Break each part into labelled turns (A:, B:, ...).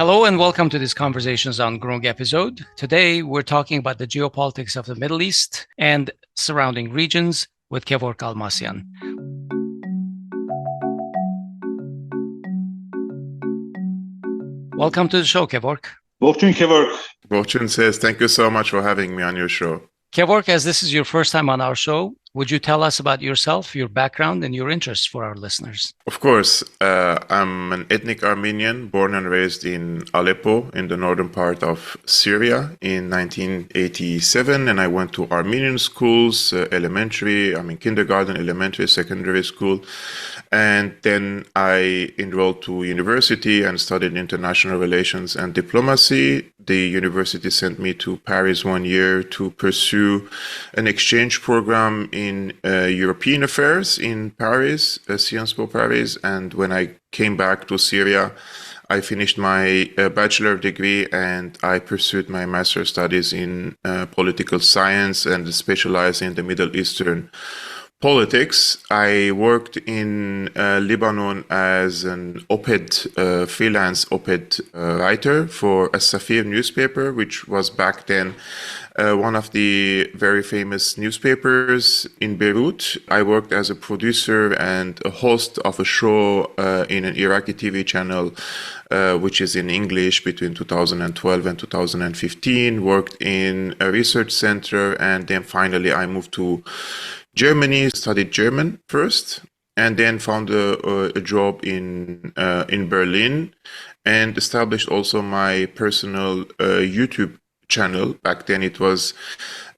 A: Hello and welcome to this Conversations on Groong episode. Today we're talking about the geopolitics of the Middle East and surrounding regions with Kevork Almassian. Welcome to the show, Kevork.
B: Welcome, Kevork.
C: Fortune says, thank you so much for having me on your show.
A: Kevork, as this is your first time on our show, would you tell us about yourself, your background, and your interests for our listeners?
C: Of course. I'm an ethnic Armenian, born and raised in Aleppo, in the northern part of Syria in 1987. And I went to Armenian schools, kindergarten, elementary, secondary school. And then I enrolled to university and studied international relations and diplomacy. The university sent me to Paris 1 year to pursue an exchange program in European affairs in Paris, Sciences Po Paris. And when I came back to Syria, I finished my bachelor degree and I pursued my master's studies in political science and specialized in the Middle Eastern politics. I worked in Lebanon as an op-ed, freelance op-ed writer for a Safir newspaper, which was back then one of the very famous newspapers in Beirut. I worked as a producer and a host of a show in an Iraqi TV channel, which is in English between 2012 and 2015, worked in a research center, and then finally I moved to Germany, studied German first, and then found a job in Berlin, and established also my personal YouTube channel. Back then it was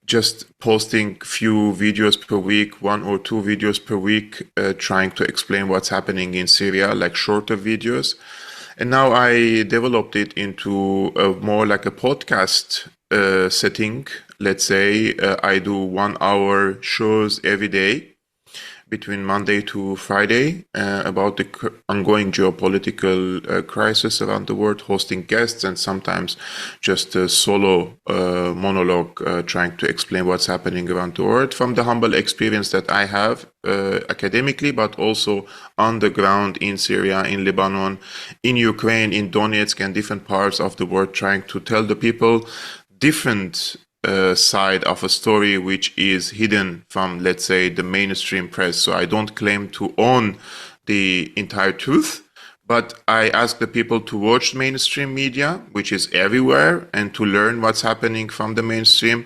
C: just posting few videos per week, 1 or 2 videos per week, trying to explain what's happening in Syria, like shorter videos. And now I developed it into more like a podcast setting. Let's say I do 1 hour shows every day between Monday to Friday about the ongoing geopolitical crisis around the world, hosting guests and sometimes just a solo monologue trying to explain what's happening around the world from the humble experience that I have academically, but also on the ground in Syria, in Lebanon, in Ukraine, in Donetsk and different parts of the world, trying to tell the people different side of a story which is hidden from, let's say, the mainstream press. So I don't claim to own the entire truth, but I ask the people to watch mainstream media, which is everywhere, and to learn what's happening from the mainstream.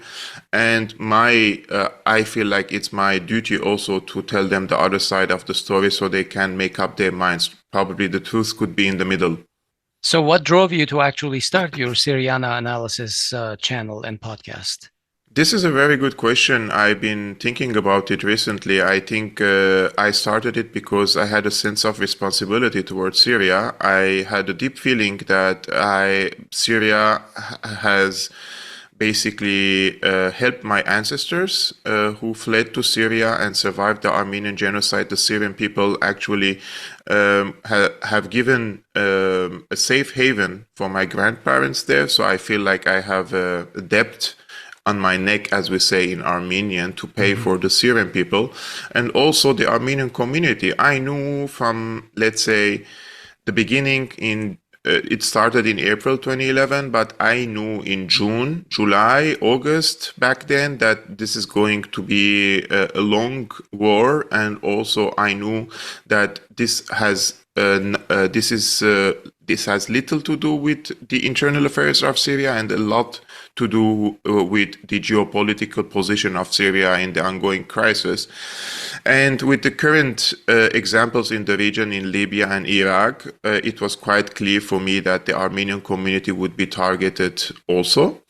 C: And I feel like it's my duty also to tell them the other side of the story so they can make up their minds. Probably the truth could be in the middle.
A: So what drove you to actually start your Syriana analysis channel and podcast?
C: This is a very good question. I've been thinking about it recently. I think I started it because I had a sense of responsibility towards Syria. I had a deep feeling that Syria has basically helped my ancestors who fled to Syria and survived the Armenian genocide. The Syrian people actually have given a safe haven for my grandparents there. So I feel like I have a debt on my neck, as we say in Armenian, to pay for the Syrian people. And also the Armenian community. I knew from, let's say, the beginning it started in April 2011, but I knew in June, July, August back then that this is going to be a long war, and also I knew that this has little to do with the internal affairs of Syria and a lot to do with the geopolitical position of Syria in the ongoing crisis. And with the current examples in the region, in Libya and Iraq, it was quite clear for me that the Armenian community would be targeted also.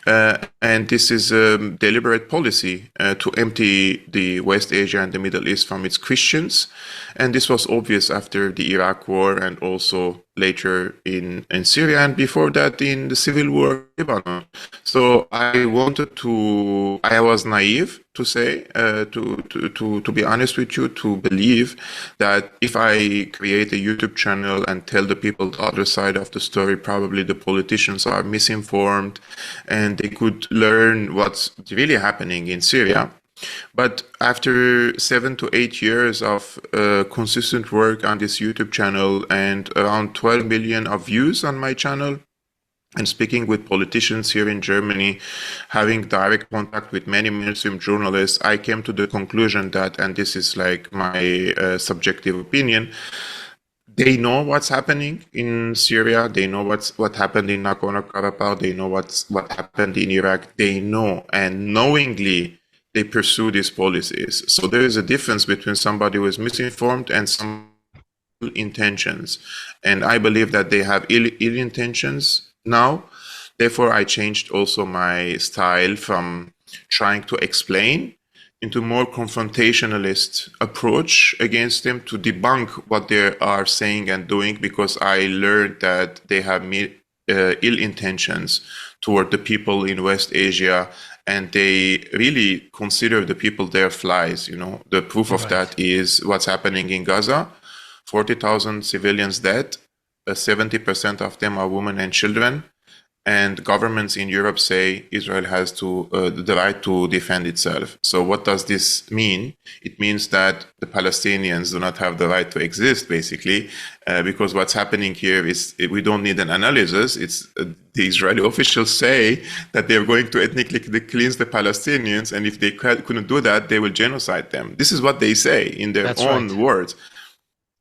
C: And this is a deliberate policy to empty the West Asia and the Middle East from its Christians. And this was obvious after the Iraq war and also later in Syria, and before that in the civil war in Lebanon. So I was naive to say, to be honest with you, to believe that if I create a YouTube channel and tell the people the other side of the story, probably the politicians are misinformed and they could learn what's really happening in Syria. But after 7 to 8 years of consistent work on this YouTube channel and around 12 million of views on my channel, and speaking with politicians here in Germany, having direct contact with many mainstream journalists, I came to the conclusion that, and this is like my subjective opinion, they know what's happening in Syria. They know what happened in Nagorno-Karabakh. They know what happened in Iraq. They know, and knowingly they pursue these policies. So there is a difference between somebody who is misinformed and some intentions. And I believe that they have ill intentions now. Therefore, I changed also my style from trying to explain into more confrontationalist approach against them to debunk what they are saying and doing, because I learned that they have ill intentions toward the people in West Asia, and they really consider the people there flies. You know, the proof of that is what's happening in Gaza. 40,000 civilians dead, 70% of them are women and children, and governments in Europe say Israel has the right to defend itself. So what does this mean? It means that the Palestinians do not have the right to exist, basically, because what's happening here is we don't need an analysis. It's the Israeli officials say that they're going to ethnically cleanse the Palestinians, and if they couldn't do that, they will genocide them. This is what they say in their own words.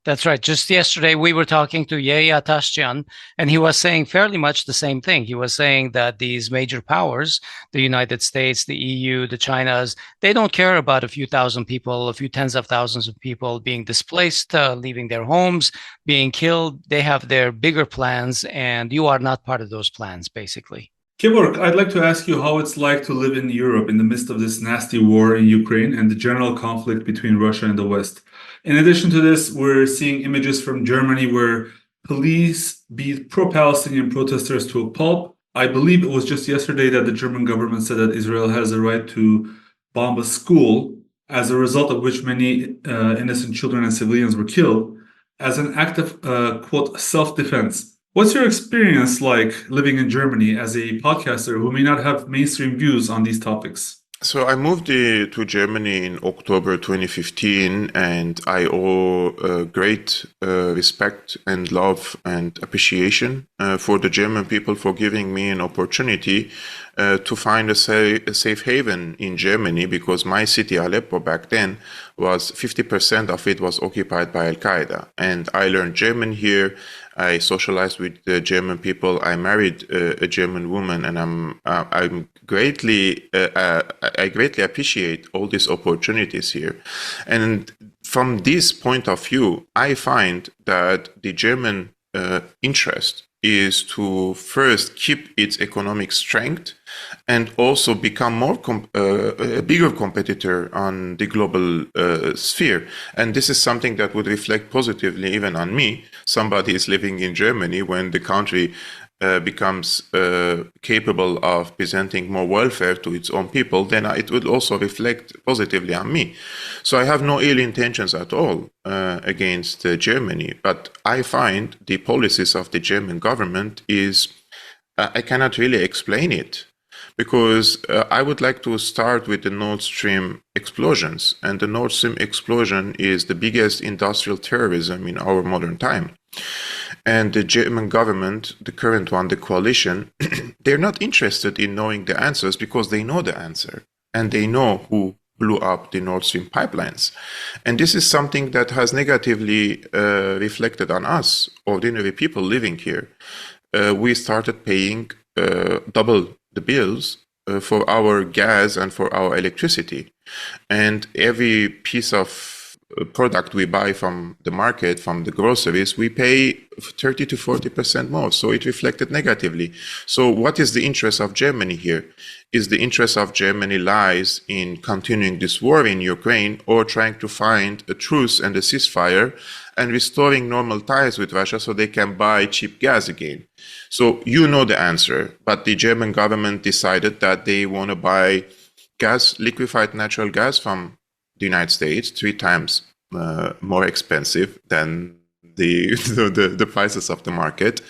A: That's right. Just yesterday, we were talking to Yehia Tashjian, and he was saying fairly much the same thing. He was saying that these major powers, the United States, the EU, the Chinas, they don't care about a few thousand people, a few tens of thousands of people being displaced, leaving their homes, being killed. They have their bigger plans, and you are not part of those plans, basically.
B: Kevork, I'd like to ask you how it's like to live in Europe in the midst of this nasty war in Ukraine and the general conflict between Russia and the West. In addition to this, we're seeing images from Germany where police beat pro-Palestinian protesters to a pulp. I believe it was just yesterday that the German government said that Israel has a right to bomb a school, as a result of which many innocent children and civilians were killed, as an act of, quote, self-defense. What's your experience like living in Germany as a podcaster who may not have mainstream views on these topics?
C: So I moved to Germany in October 2015, and I owe great respect and love and appreciation for the German people for giving me an opportunity to find a safe haven in Germany, because my city, Aleppo, back then, was 50% of it was occupied by Al-Qaeda. And I learned German here. I socialized with the German people. I married a German woman, and I greatly appreciate all these opportunities here. And from this point of view, I find that the German interest is to first keep its economic strength and also become a bigger competitor on the global sphere. And this is something that would reflect positively even on me. Somebody is living in Germany when the country becomes capable of presenting more welfare to its own people, then it will also reflect positively on me. So I have no ill intentions at all against Germany, but I find the policies of the German government is, I cannot really explain it, because I would like to start with the Nord Stream explosions. And the Nord Stream explosion is the biggest industrial terrorism in our modern time. And the German government, the current one, the coalition, they're not interested in knowing the answers because they know the answer. And they know who blew up the Nord Stream pipelines. And this is something that has negatively reflected on us, ordinary people living here. We started paying double the bills for our gas and for our electricity. And every piece of product we buy from the market, from the groceries, we pay 30 to 40% more. So it reflected negatively. So what is the interest of Germany here? Is the interest of Germany lies in continuing this war in Ukraine, or trying to find a truce and a ceasefire and restoring normal ties with Russia so they can buy cheap gas again? So you know the answer, but the German government decided that they want to buy gas, liquefied natural gas from the United States, 3 times more expensive than the prices of the market.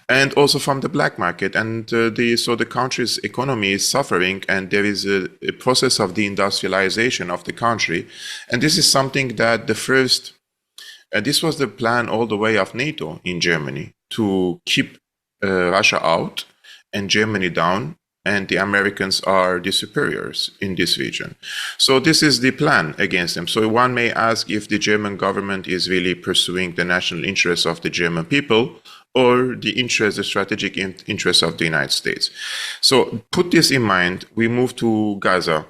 C: and also from the black market. And the country's economy is suffering, and there is a process of deindustrialization of the country. And this is something that this was the plan all the way of NATO in Germany, to keep Russia out and Germany down, and the Americans are the superiors in this region. So this is the plan against them. So one may ask if the German government is really pursuing the national interests of the German people, or the strategic interests of the United States. So put this in mind, we move to Gaza.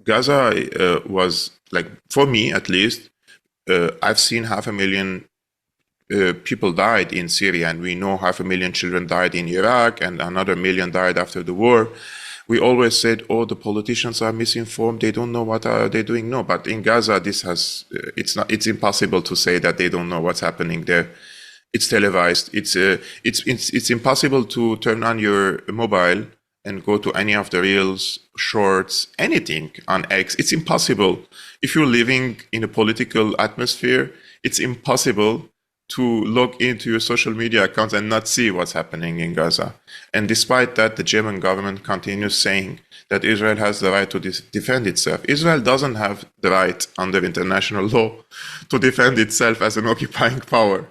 C: Gaza was, like, for me at least, I've seen 500,000 people died in Syria, and we know 500,000 children died in Iraq, and another million died after the war. We always said, oh, the politicians are misinformed, they don't know what are they doing. No, but in Gaza, it's impossible to say that they don't know what's happening there. It's televised. It's impossible to turn on your mobile and go to any of the reels, shorts, anything on X. It's impossible. If you're living in a political atmosphere, it's impossible to log into your social media accounts and not see what's happening in Gaza. And despite that, the German government continues saying that Israel has the right to defend itself. Israel doesn't have the right under international law to defend itself as an occupying power.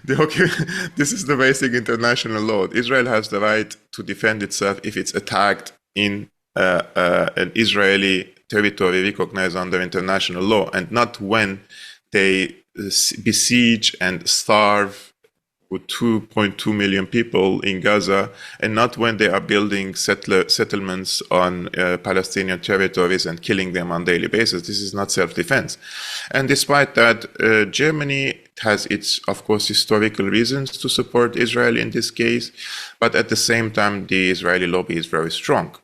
C: This is the basic international law. Israel has the right to defend itself if it's attacked in an Israeli territory recognized under international law, and not when they besiege and starve with 2.2 million people in Gaza, and not when they are building settlements on Palestinian territories and killing them on a daily basis. This is not self-defense. And despite that, Germany has its, of course, historical reasons to support Israel in this case, but at the same time, the Israeli lobby is very strong.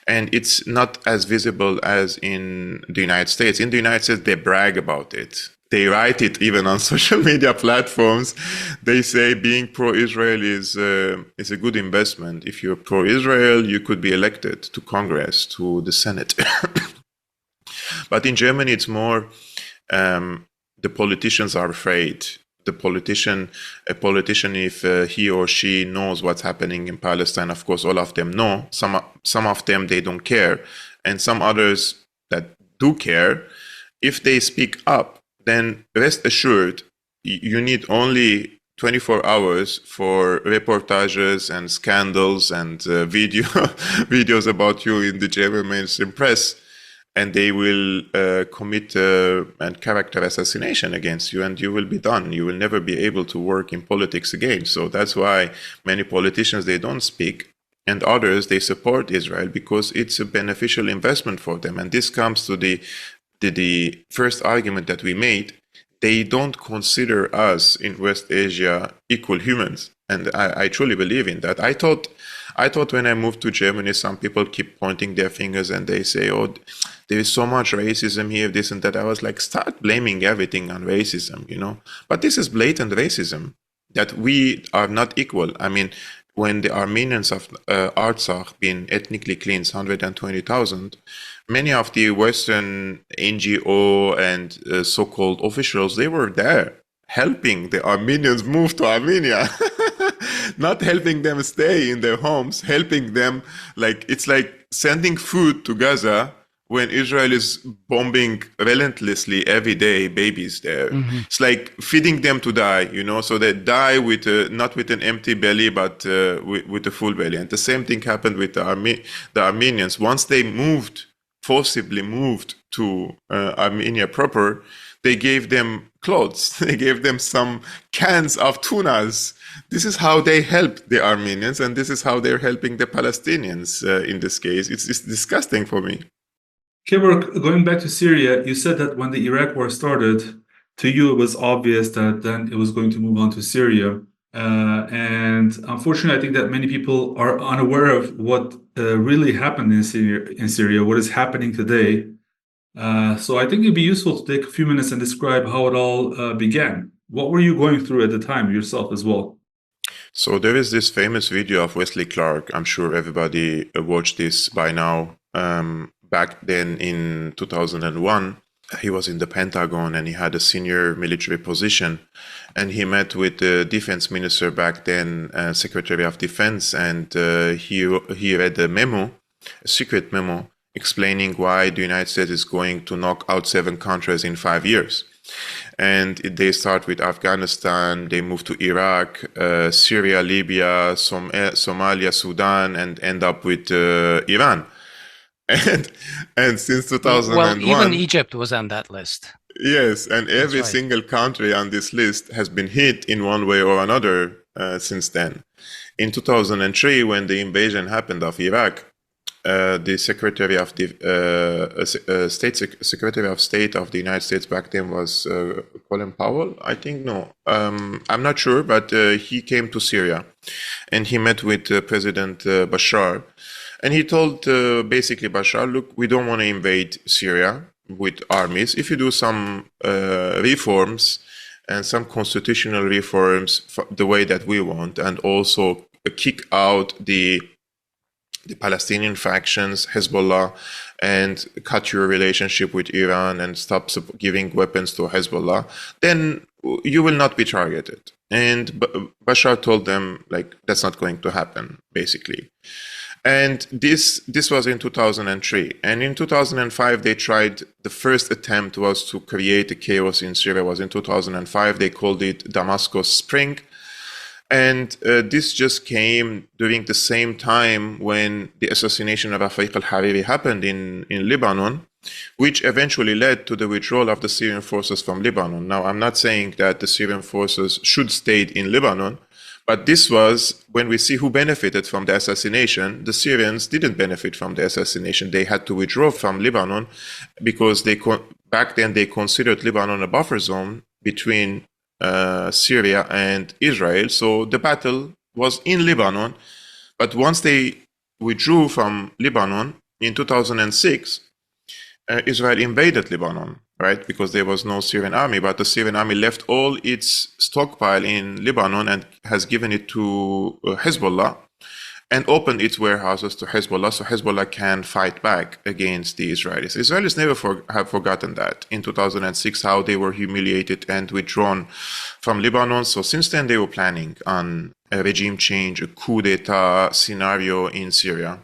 C: And it's not as visible as in the United States. In the United States, they brag about it. They write it even on social media platforms. They say being pro-Israel is a good investment. If you're pro-Israel, you could be elected to Congress, to the Senate. But in Germany, it's more the politicians are afraid. A politician, if he or she knows what's happening in Palestine, of course, all of them know. Some of them, they don't care. And some others that do care, if they speak up, then rest assured, you need only 24 hours for reportages and scandals and videos about you in the German mainstream press, and they will commit character assassination against you, and you will be done. You will never be able to work in politics again. So that's why many politicians, they don't speak, and others, they support Israel because it's a beneficial investment for them. And this comes to the first argument that we made. They don't consider us in West Asia equal humans. And I truly believe in that. I thought when I moved to Germany, some people keep pointing their fingers and they say, oh, there is so much racism here, this and that. I was like, start blaming everything on racism, you know. But this is blatant racism, that we are not equal. I mean, when the Armenians of Artsakh been ethnically cleansed, 120,000, many of the Western NGO and so-called officials, they were there helping the Armenians move to Armenia, not helping them stay in their homes, helping them, like, it's like sending food to Gaza when Israel is bombing relentlessly every day babies there. Mm-hmm. It's like feeding them to die, you know, so they die with not with an empty belly, but with a full belly. And the same thing happened with the Armenians. Once they forcibly moved to Armenia proper, they gave them clothes. They gave them some cans of tunas. This is how they helped the Armenians, and this is how they're helping the Palestinians in this case. It's disgusting for me.
B: Kevork, going back to Syria, you said that when the Iraq war started, to you it was obvious that then it was going to move on to Syria. And unfortunately, I think that many people are unaware of what really happened in Syria, what is happening today. So I think it'd be useful to take a few minutes and describe how it all began. What were you going through at the time yourself as well?
C: So there is this famous video of Wesley Clark. I'm sure everybody watched this by now. Back then in 2001, he was in the Pentagon and he had a senior military position. And he met with the defense minister back then, Secretary of Defense, and he read a memo, a secret memo, explaining why the United States is going to knock out 7 countries in 5 years. And they start with Afghanistan, they move to Iraq, Syria, Libya, Somalia, Sudan, and end up with Iran. And since 2001,
A: well, even Egypt was on that list.
C: Yes, and every
A: right.
C: single country on this list has been hit in one way or another since then. In 2003, when the invasion happened of Iraq, the Secretary of Secretary of State of the United States back then was Colin Powell, I think. No, I'm not sure, but he came to Syria, and he met with President Bashar. And he told basically Bashar, look, we don't want to invade Syria with armies. If you do some reforms and some constitutional reforms the way that we want, and also kick out the Palestinian factions, Hezbollah, and cut your relationship with Iran and stop giving weapons to Hezbollah, then you will not be targeted. And Bashar told them, like, that's not going to happen, basically. And this was in 2003. And in 2005, they tried, the first attempt was to create a chaos in Syria, was in 2005. They called it Damascus Spring. And this just came during the same time when the assassination of Hovik al-Hariri happened in Lebanon, which eventually led to the withdrawal of the Syrian forces from Lebanon. Now, I'm not saying that the Syrian forces should stay in Lebanon, but this was, when we see who benefited from the assassination, the Syrians didn't benefit from the assassination. They had to withdraw from Lebanon because back then they considered Lebanon a buffer zone between Syria and Israel. So the battle was in Lebanon. But once they withdrew from Lebanon in 2006, Israel invaded Lebanon, right? Because there was no Syrian army, but the Syrian army left all its stockpile in Lebanon and has given it to Hezbollah and opened its warehouses to Hezbollah, so Hezbollah can fight back against the Israelis. Israelis never have forgotten that in 2006, how they were humiliated and withdrawn from Lebanon. So since then, they were planning on a regime change, a coup d'etat scenario in Syria.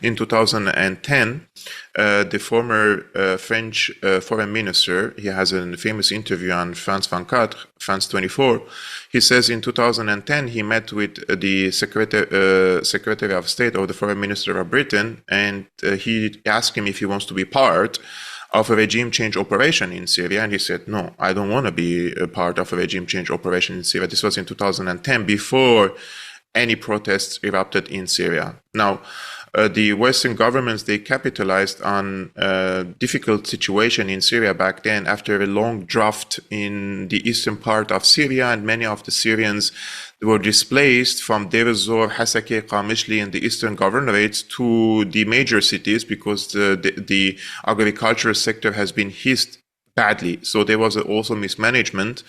C: In 2010, the former French foreign minister, he has a famous interview on France 24, France 24. He says in 2010, he met with the Secretary of State or the Foreign Minister of Britain, and he asked him if he wants to be part of a regime change operation in Syria. And he said, no, I don't want to be a part of a regime change operation in Syria. This was in 2010, before any protests erupted in Syria. Now, the Western governments, they capitalized on a difficult situation in Syria back then after a long drought in the eastern part of Syria, and many of the Syrians were displaced from Deir ez-Zor, Hasakeh, Qamishli in the eastern governorates to the major cities because the agricultural sector has been hit badly. So there was also mismanagement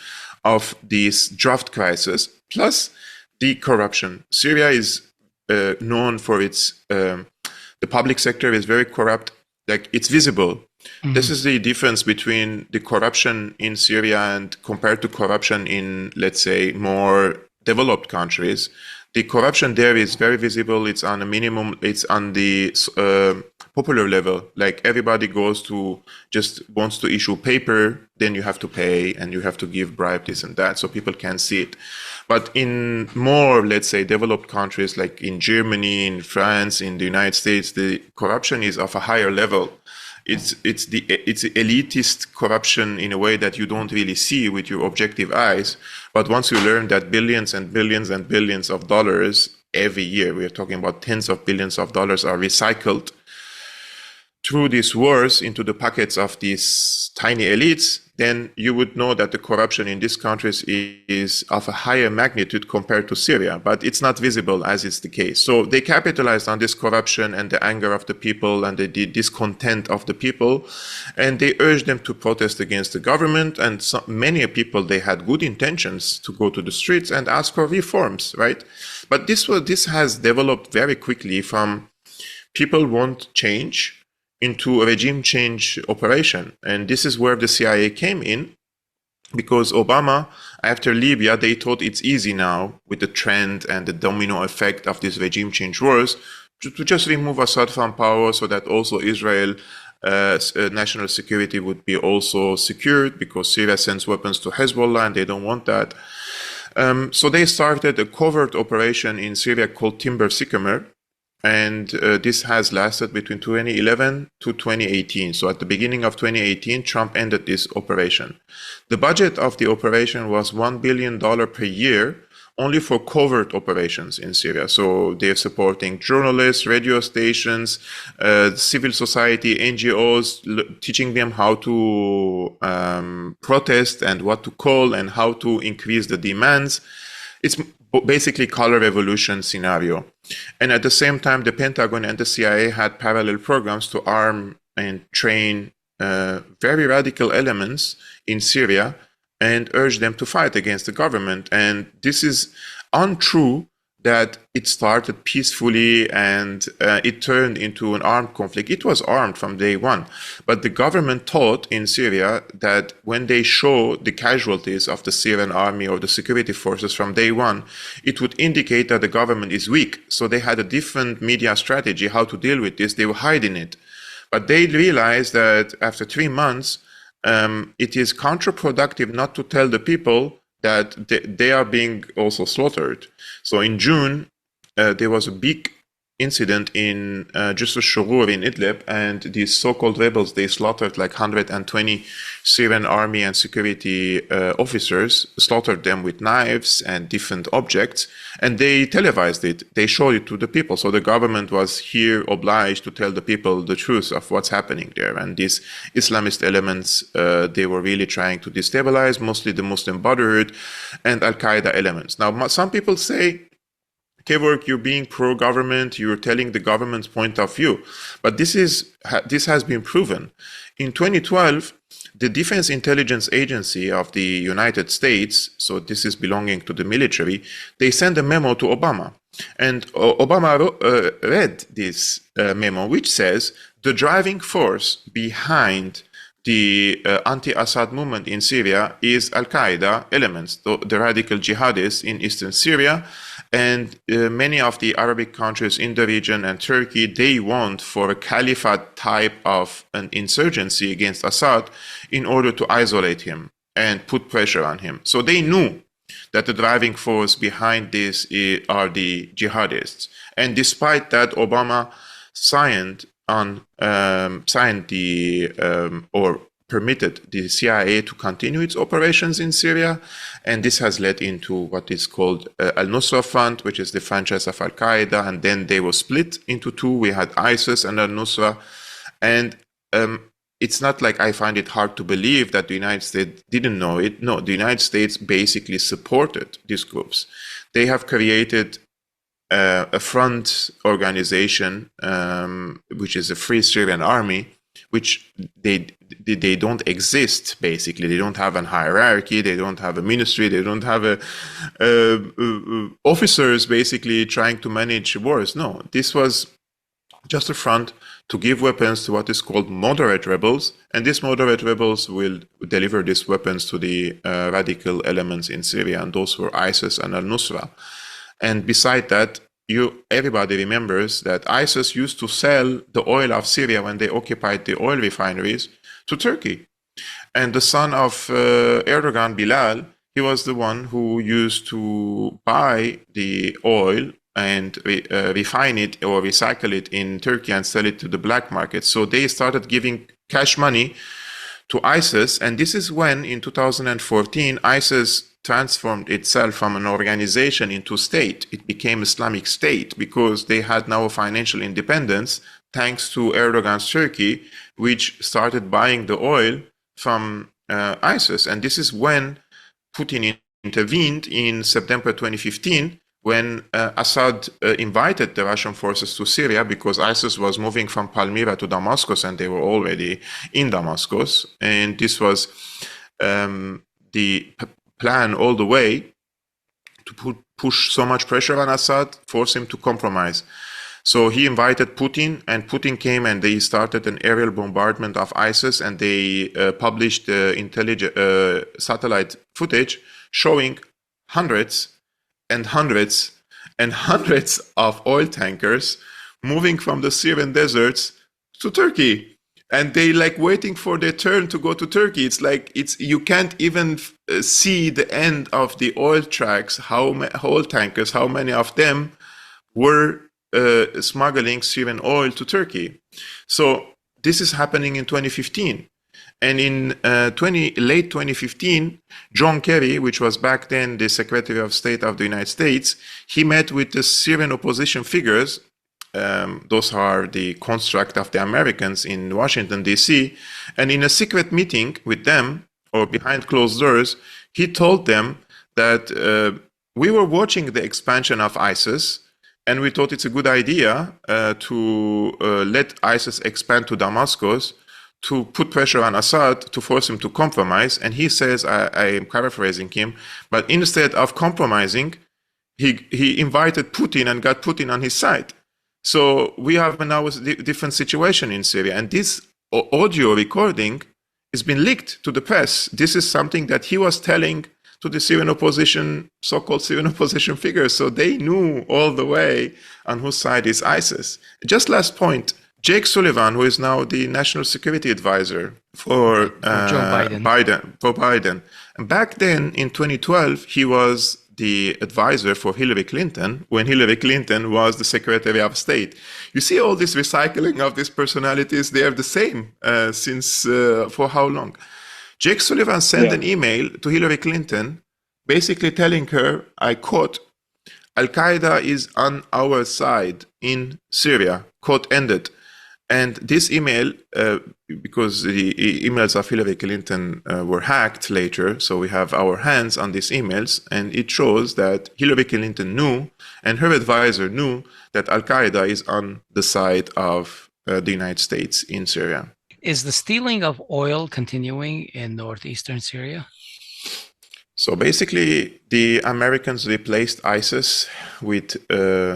C: of this drought crisis, plus the corruption. Syria is known for its, the public sector is very corrupt, like it's visible. Mm-hmm. This is the difference between the corruption in Syria and compared to corruption in, let's say, more developed countries. The corruption there is very visible. It's on a minimum, it's on the popular level. Like everybody just wants to issue paper, then you have to pay and you have to give bribe, this and that, so people can see it. But in more, let's say, developed countries like in Germany, in France, in the United States, the corruption is of a higher level. It's elitist corruption in a way that you don't really see with your objective eyes. But once you learn that billions and billions and billions of dollars every year, we are talking about tens of billions of dollars, are recycled through these wars into the pockets of these tiny elites, then you would know that the corruption in these countries is of a higher magnitude compared to Syria, but it's not visible as is the case. So they capitalized on this corruption and the anger of the people and the discontent of the people, and they urged them to protest against the government. And many people, they had good intentions to go to the streets and ask for reforms, right? But this has developed very quickly from people want change, into a regime change operation. And this is where the CIA came in, because Obama, after Libya, they thought it's easy now with the trend and the domino effect of these regime change wars to just remove Assad from power, so that also Israel national security would be also secured, because Syria sends weapons to Hezbollah and they don't want that. So they started a covert operation in Syria called Timber Sycamore, and this has lasted between 2011 to 2018. So at the beginning of 2018, Trump ended this operation. The budget of the operation was $1 billion per year, only for covert operations in Syria. So they're supporting journalists, radio stations, civil society, NGOs, teaching them how to protest and what to call and how to increase the demands. It's basically color revolution scenario. And at the same time, the Pentagon and the CIA had parallel programs to arm and train very radical elements in Syria and urge them to fight against the government. And this is untrue that it started peacefully and it turned into an armed conflict. It was armed from day one. But the government thought in Syria that when they show the casualties of the Syrian army or the security forces from day one, it would indicate that the government is weak. So they had a different media strategy how to deal with this. They were hiding it. But they realized that after 3 months, it is counterproductive not to tell the people that they are being also slaughtered. So in June, there was a big incident in Jus al-Shurur in Idlib, and these so-called rebels, they slaughtered like 120 Syrian army and security officers, slaughtered them with knives and different objects, and they televised it. They showed it to the people. So the government was here obliged to tell the people the truth of what's happening there. And these Islamist elements, they were really trying to destabilize, mostly the Muslim Brotherhood and Al-Qaeda elements. Now, some people say, Kevork, you're being pro-government, you're telling the government's point of view. But this has been proven. In 2012, the Defense Intelligence Agency of the United States, so this is belonging to the military, they sent a memo to Obama. And Obama read this memo, which says the driving force behind the anti-Assad movement in Syria is Al-Qaeda elements, the radical jihadists in eastern Syria, and many of the Arabic countries in the region and Turkey, they want for a caliphate type of an insurgency against Assad in order to isolate him and put pressure on him. So they knew that the driving force behind this are the jihadists. And despite that, Obama signed permitted the CIA to continue its operations in Syria, and this has led into what is called Al-Nusra Front, which is the franchise of Al-Qaeda, and then they were split into two. We had ISIS and Al-Nusra, and it's not like I find it hard to believe that the United States didn't know it. No, the United States basically supported these groups. They have created a front organization, which is a Free Syrian Army, which they don't exist, basically. They don't have a hierarchy, they don't have a ministry, they don't have officers basically trying to manage wars. No, this was just a front to give weapons to what is called moderate rebels, and these moderate rebels will deliver these weapons to the radical elements in Syria, and those were ISIS and Al-Nusra. And beside that, everybody remembers that ISIS used to sell the oil of Syria when they occupied the oil refineries to Turkey. And the son of Erdogan, Bilal, he was the one who used to buy the oil and refine it or recycle it in Turkey and sell it to the black market. So they started giving cash money to ISIS. And this is when, in 2014, ISIS transformed itself from an organization into state. It became Islamic State because they had now financial independence thanks to Erdogan's Turkey, which started buying the oil from ISIS. And this is when Putin intervened in September 2015, when Assad invited the Russian forces to Syria because ISIS was moving from Palmyra to Damascus and they were already in Damascus. And this was the plan all the way to push so much pressure on Assad, force him to compromise. So he invited Putin, and Putin came and they started an aerial bombardment of ISIS, and they published satellite footage showing hundreds and hundreds and hundreds of oil tankers moving from the Syrian deserts to Turkey. And they like waiting for their turn to go to Turkey. It's like you can't even see the end of the oil tracks, oil tankers, how many of them were smuggling Syrian oil to Turkey. So this is happening in 2015. And in late 2015, John Kerry, which was back then the Secretary of State of the United States, he met with the Syrian opposition figures. Those are the construct of the Americans in Washington, D.C. And in a secret meeting with them, or behind closed doors, he told them that we were watching the expansion of ISIS, and we thought it's a good idea to let ISIS expand to Damascus, to put pressure on Assad, to force him to compromise. And he says, I am paraphrasing him, but instead of compromising, he invited Putin and got Putin on his side. So we have now a different situation in Syria. And this audio recording has been leaked to the press. This is something that he was telling to the Syrian opposition, so-called Syrian opposition figures. So they knew all the way on whose side is ISIS. Just last point, Jake Sullivan, who is now the national security advisor for Biden. And back then in 2012, he was the advisor for Hillary Clinton when Hillary Clinton was the Secretary of State. You see all this recycling of these personalities, they are the same since for how long? Jake Sullivan sent an email to Hillary Clinton basically telling her, I quote, Al-Qaeda is on our side in Syria, quote ended. And this email, because the emails of Hillary Clinton were hacked later, so we have our hands on these emails, and it shows that Hillary Clinton knew, and her advisor knew, that Al-Qaeda is on the side of the United States in Syria.
A: Is the stealing of oil continuing in northeastern Syria?
C: So basically, the Americans replaced ISIS with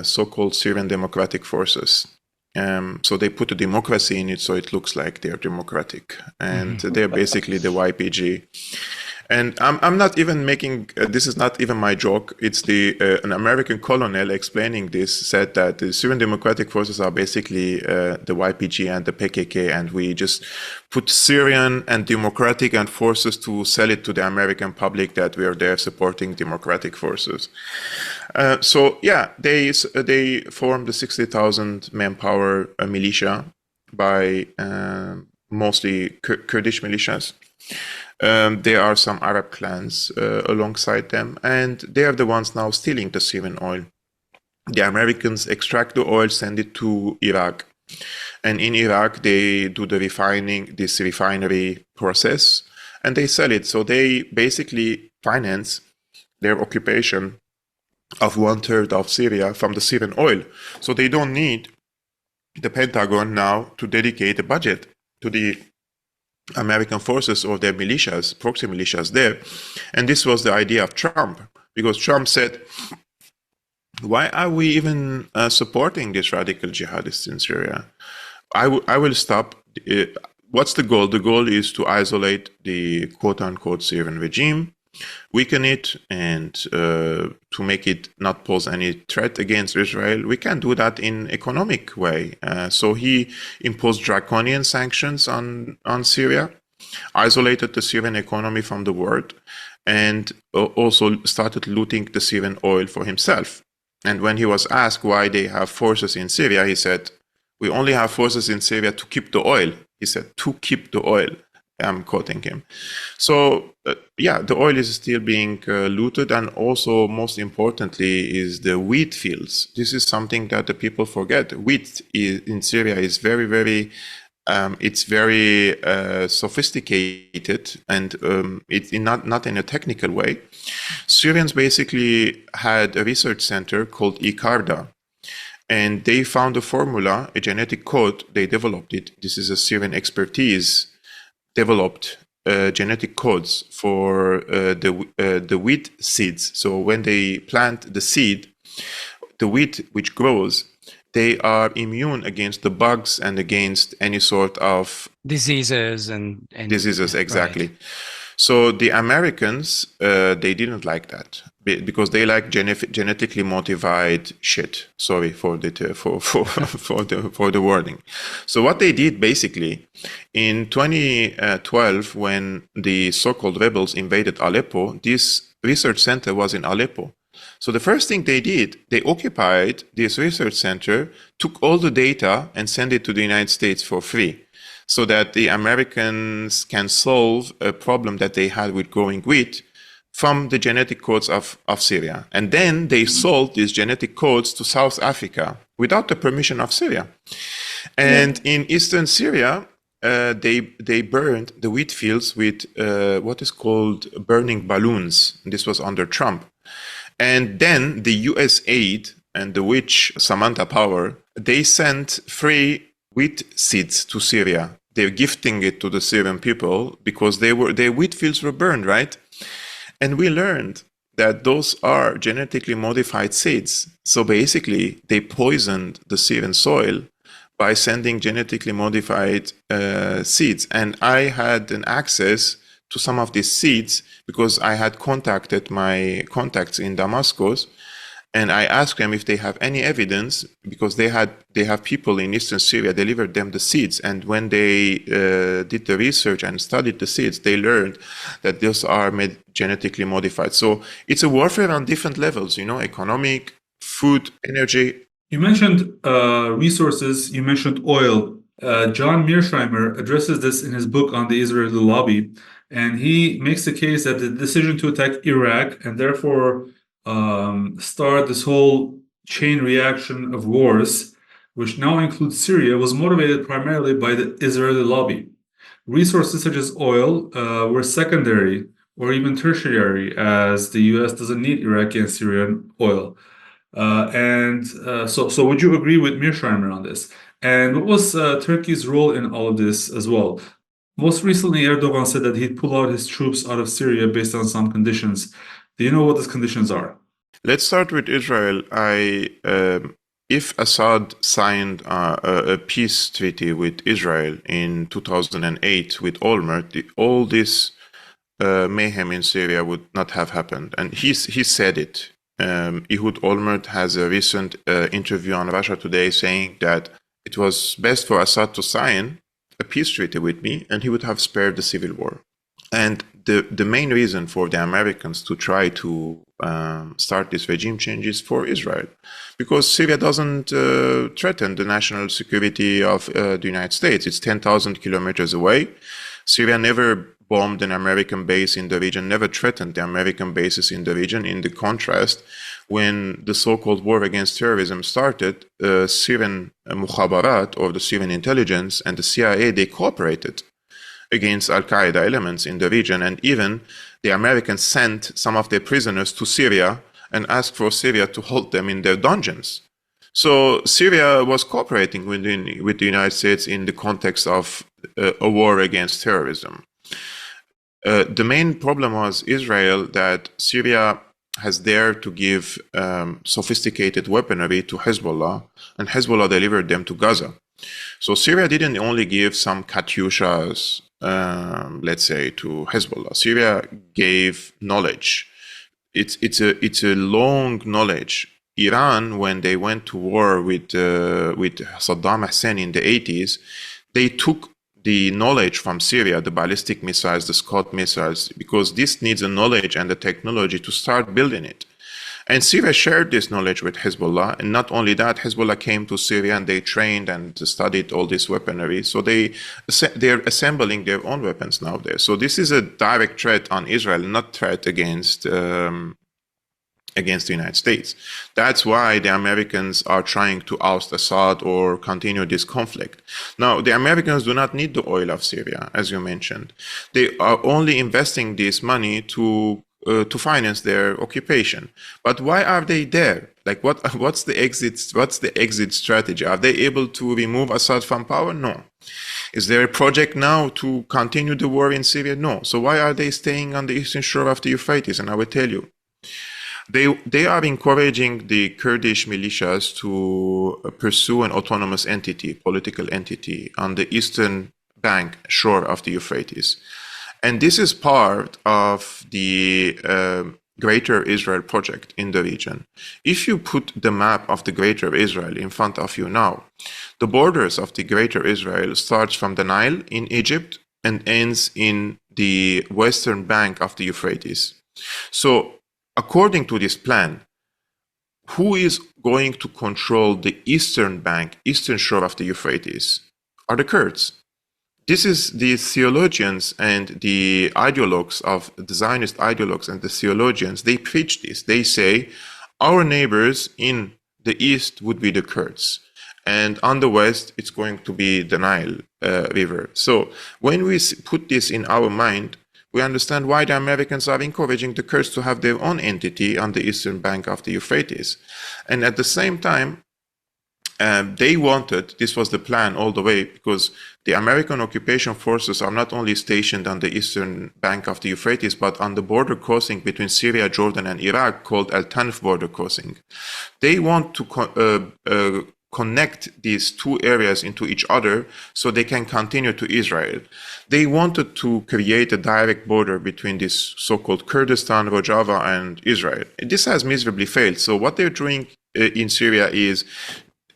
C: so-called Syrian Democratic Forces. So they put a democracy in it, so it looks like they're democratic, and they're basically the YPG. And I'm not even making this is not even my joke. It's an American colonel explaining this said that the Syrian Democratic Forces are basically the YPG and the PKK, and we just put Syrian and democratic and forces to sell it to the American public that we are there supporting democratic forces. So yeah, they formed the 60,000 manpower militia by mostly Kurdish militias. There are some Arab clans alongside them, and they are the ones now stealing the Syrian oil. The Americans extract the oil, send it to Iraq, and in Iraq they do the this refinery process, and they sell it. So they basically finance their occupation of 1/3 of Syria from the Syrian oil. So they don't need the Pentagon now to dedicate a budget to the American forces or their militias, proxy militias there. And this was the idea of Trump, because Trump said, why are we even supporting these radical jihadists in Syria? I will stop. What's the goal? The goal is to isolate the quote-unquote Syrian regime, weaken it, and to make it not pose any threat against Israel. We can do that in economic way. So he imposed draconian sanctions on Syria, isolated the Syrian economy from the world, and also started looting the Syrian oil for himself. And when he was asked why they have forces in Syria, he said, we only have forces in Syria to keep the oil. He said, to keep the oil. I'm quoting him. So yeah, the oil is still being looted, and also most importantly is the wheat fields. This is something that the people forget. Wheat in Syria is very, very, it's very sophisticated, and it's not in a technical way. Syrians basically had a research center called ICARDA, and they found a formula, a genetic code. They developed it. This is a Syrian expertise. Developed genetic codes for the wheat seeds. So when they plant the seed, the wheat which grows, they are immune against the bugs and against any sort of
A: diseases and
C: diseases, exactly.
A: Right.
C: So the Americans, they didn't like that because they like genetically modified shit. Sorry for the for the wording. So what they did basically in 2012, when the so-called rebels invaded Aleppo, this research center was in Aleppo. So the first thing they did, they occupied this research center, took all the data and sent it to the United States for free, so that the Americans can solve a problem that they had with growing wheat from the genetic codes of Syria. And then they sold these genetic codes to South Africa without the permission of Syria. And in eastern Syria, they burned the wheat fields with what is called burning balloons. This was under Trump. And then the US aid and the witch Samantha Power, they sent free wheat seeds to Syria. They're gifting it to the Syrian people because their wheat fields were burned, right? And we learned that those are genetically modified seeds. So basically, they poisoned the Syrian soil by sending genetically modified seeds. And I had an access to some of these seeds because I had contacted my contacts in Damascus, and I asked them if they have any evidence, because they have people in eastern Syria delivered them the seeds, and when they did the research and studied the seeds, they learned that those are genetically modified. So it's a warfare on different levels, economic, food, energy.
B: You mentioned resources, you mentioned oil. John Mearsheimer addresses this in his book on the Israeli lobby, and he makes the case that the decision to attack Iraq and therefore start this whole chain reaction of wars, which now includes Syria, was motivated primarily by the Israeli lobby. Resources such as oil were secondary or even tertiary, as the US doesn't need Iraqi and Syrian oil. So would you agree with Mearsheimer on this? And what was Turkey's role in all of this as well? Most recently, Erdogan said that he'd pull out his troops out of Syria based on some conditions. Do you know what those conditions are?
C: Let's start with Israel. If Assad signed a peace treaty with Israel in 2008 with Olmert, all this mayhem in Syria would not have happened. And he said it. Ehud Olmert has a recent interview on Russia Today saying that it was best for Assad to sign a peace treaty with me, and he would have spared the civil war. And the main reason for the Americans to try to start this regime change is for Israel, because Syria doesn't threaten the national security of the United States. It's 10,000 kilometers away. Syria never bombed an American base in the region, never threatened the American bases in the region. In the contrast, when the so-called war against terrorism started, Syrian Mukhabarat, or the Syrian intelligence, and the CIA, they cooperated against Al-Qaeda elements in the region, and even the Americans sent some of their prisoners to Syria and asked for Syria to hold them in their dungeons. So Syria was cooperating with the United States in the context of a war against terrorism. The main problem was Israel, that Syria has dared to give sophisticated weaponry to Hezbollah, and Hezbollah delivered them to Gaza. So Syria didn't only give some Katyushas, let's say, to Hezbollah. Syria gave knowledge. It's a long knowledge. Iran, when they went to war with Saddam Hussein in the 80s, they took the knowledge from Syria, the ballistic missiles, the Scud missiles, because this needs a knowledge and the technology to start building it. And Syria shared this knowledge with Hezbollah. And not only that, Hezbollah came to Syria and they trained and studied all this weaponry. So they're assembling their own weapons now there. So this is a direct threat on Israel, not threat against the United States. That's why the Americans are trying to oust Assad or continue this conflict. Now, the Americans do not need the oil of Syria, as you mentioned. They are only investing this money to finance their occupation. But why are they there? Like, what's the exit strategy? Are they able to remove Assad from power? No. Is there a project now to continue the war in Syria? No. So why are they staying on the eastern shore of the Euphrates? And I will tell you. They are encouraging the Kurdish militias to pursue an autonomous entity, political entity, on the eastern bank shore of the Euphrates. And this is part of the Greater Israel project in the region. If you put the map of the Greater Israel in front of you now, the borders of the Greater Israel starts from the Nile in Egypt and ends in the western bank of the Euphrates. So, according to this plan, who is going to control the eastern bank, eastern shore of the Euphrates? Are the Kurds. This is the theologians and the ideologues of the Zionist ideologues and the theologians, they preach this. They say, our neighbors in the east would be the Kurds. And on the west, it's going to be the Nile River. So when we put this in our mind, we understand why the Americans are encouraging the Kurds to have their own entity on the eastern bank of the Euphrates. And at the same time, they wanted, this was the plan all the way, because the American occupation forces are not only stationed on the eastern bank of the Euphrates, but on the border crossing between Syria, Jordan, and Iraq, called Al Tanf border crossing. They want to connect these two areas into each other so they can continue to Israel. They wanted to create a direct border between this so-called Kurdistan, Rojava, and Israel. This has miserably failed. So what they're doing in Syria is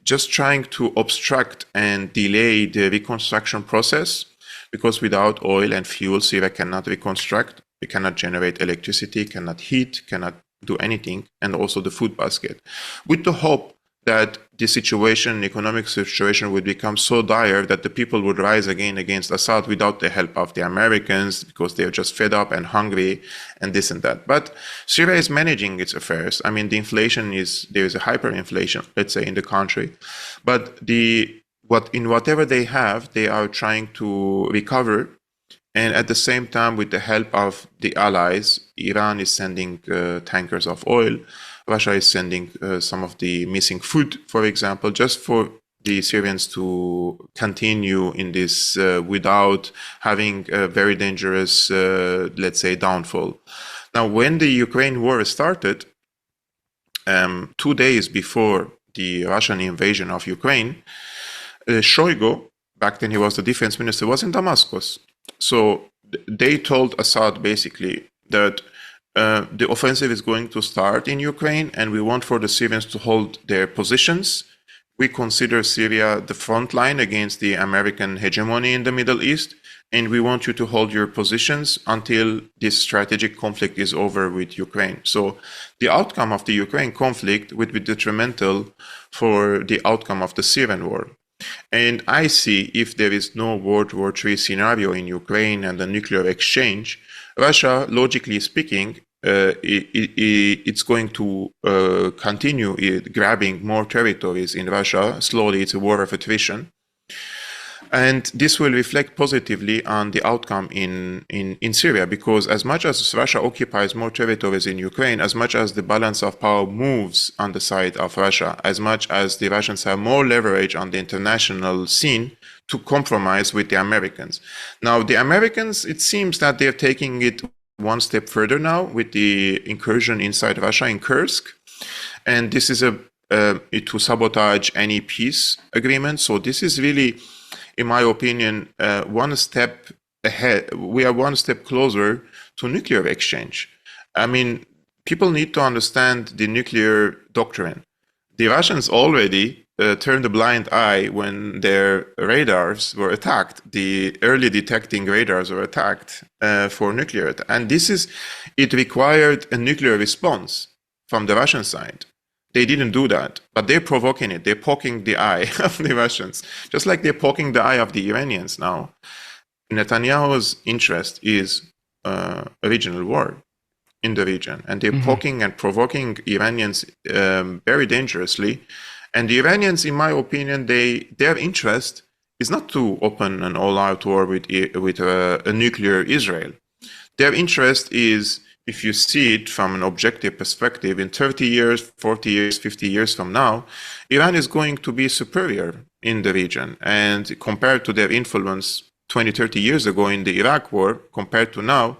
C: just trying to obstruct and delay the reconstruction process, because without oil and fuel, Syria cannot reconstruct. It cannot generate electricity, cannot heat, cannot do anything, and also the food basket, with the hope that the situation, economic situation, would become so dire that the people would rise again against Assad without the help of the Americans, because they're just fed up and hungry and this and that. But Syria is managing its affairs. I mean, the inflation there's a hyperinflation, let's say, in the country. But whatever they have, they are trying to recover. And at the same time, with the help of the allies, Iran is sending tankers of oil. Russia is sending some of the missing food, for example, just for the Syrians to continue in this without having a very dangerous, let's say, downfall. Now, when the Ukraine war started, 2 days before the Russian invasion of Ukraine, Shoigu, back then he was the defense minister, was in Damascus. So they told Assad basically that the offensive is going to start in Ukraine, and we want for the Syrians to hold their positions. We consider Syria the front line against the American hegemony in the Middle East, and we want you to hold your positions until this strategic conflict is over with Ukraine. So the outcome of the Ukraine conflict would be detrimental for the outcome of the Syrian war. And I see, if there is no World War III scenario in Ukraine and a nuclear exchange, Russia, logically speaking, it's going to continue grabbing more territories in Russia. Slowly, it's a war of attrition. And this will reflect positively on the outcome in Syria, because as much as Russia occupies more territories in Ukraine, as much as the balance of power moves on the side of Russia, as much as the Russians have more leverage on the international scene to compromise with the Americans. Now, the Americans, it seems that they're taking it one step further now with the incursion inside Russia in Kursk. And this is to sabotage any peace agreement. So this is really, in my opinion, one step ahead. We are one step closer to nuclear exchange. I mean, people need to understand the nuclear doctrine. The Russians already turned a blind eye when their radars were attacked. The early detecting radars were attacked for nuclear attack. And it required a nuclear response from the Russian side. They didn't do that, but they're provoking it. They're poking the eye of the Russians, just like they're poking the eye of the Iranians now. Netanyahu's interest is a regional war in the region, and they're poking and provoking Iranians very dangerously. And the Iranians, in my opinion, their interest is not to open an all-out war with a nuclear Israel. Their interest is, if you see it from an objective perspective, in 30 years, 40 years, 50 years from now, Iran is going to be superior in the region. And compared to their influence 20, 30 years ago in the Iraq war, compared to now,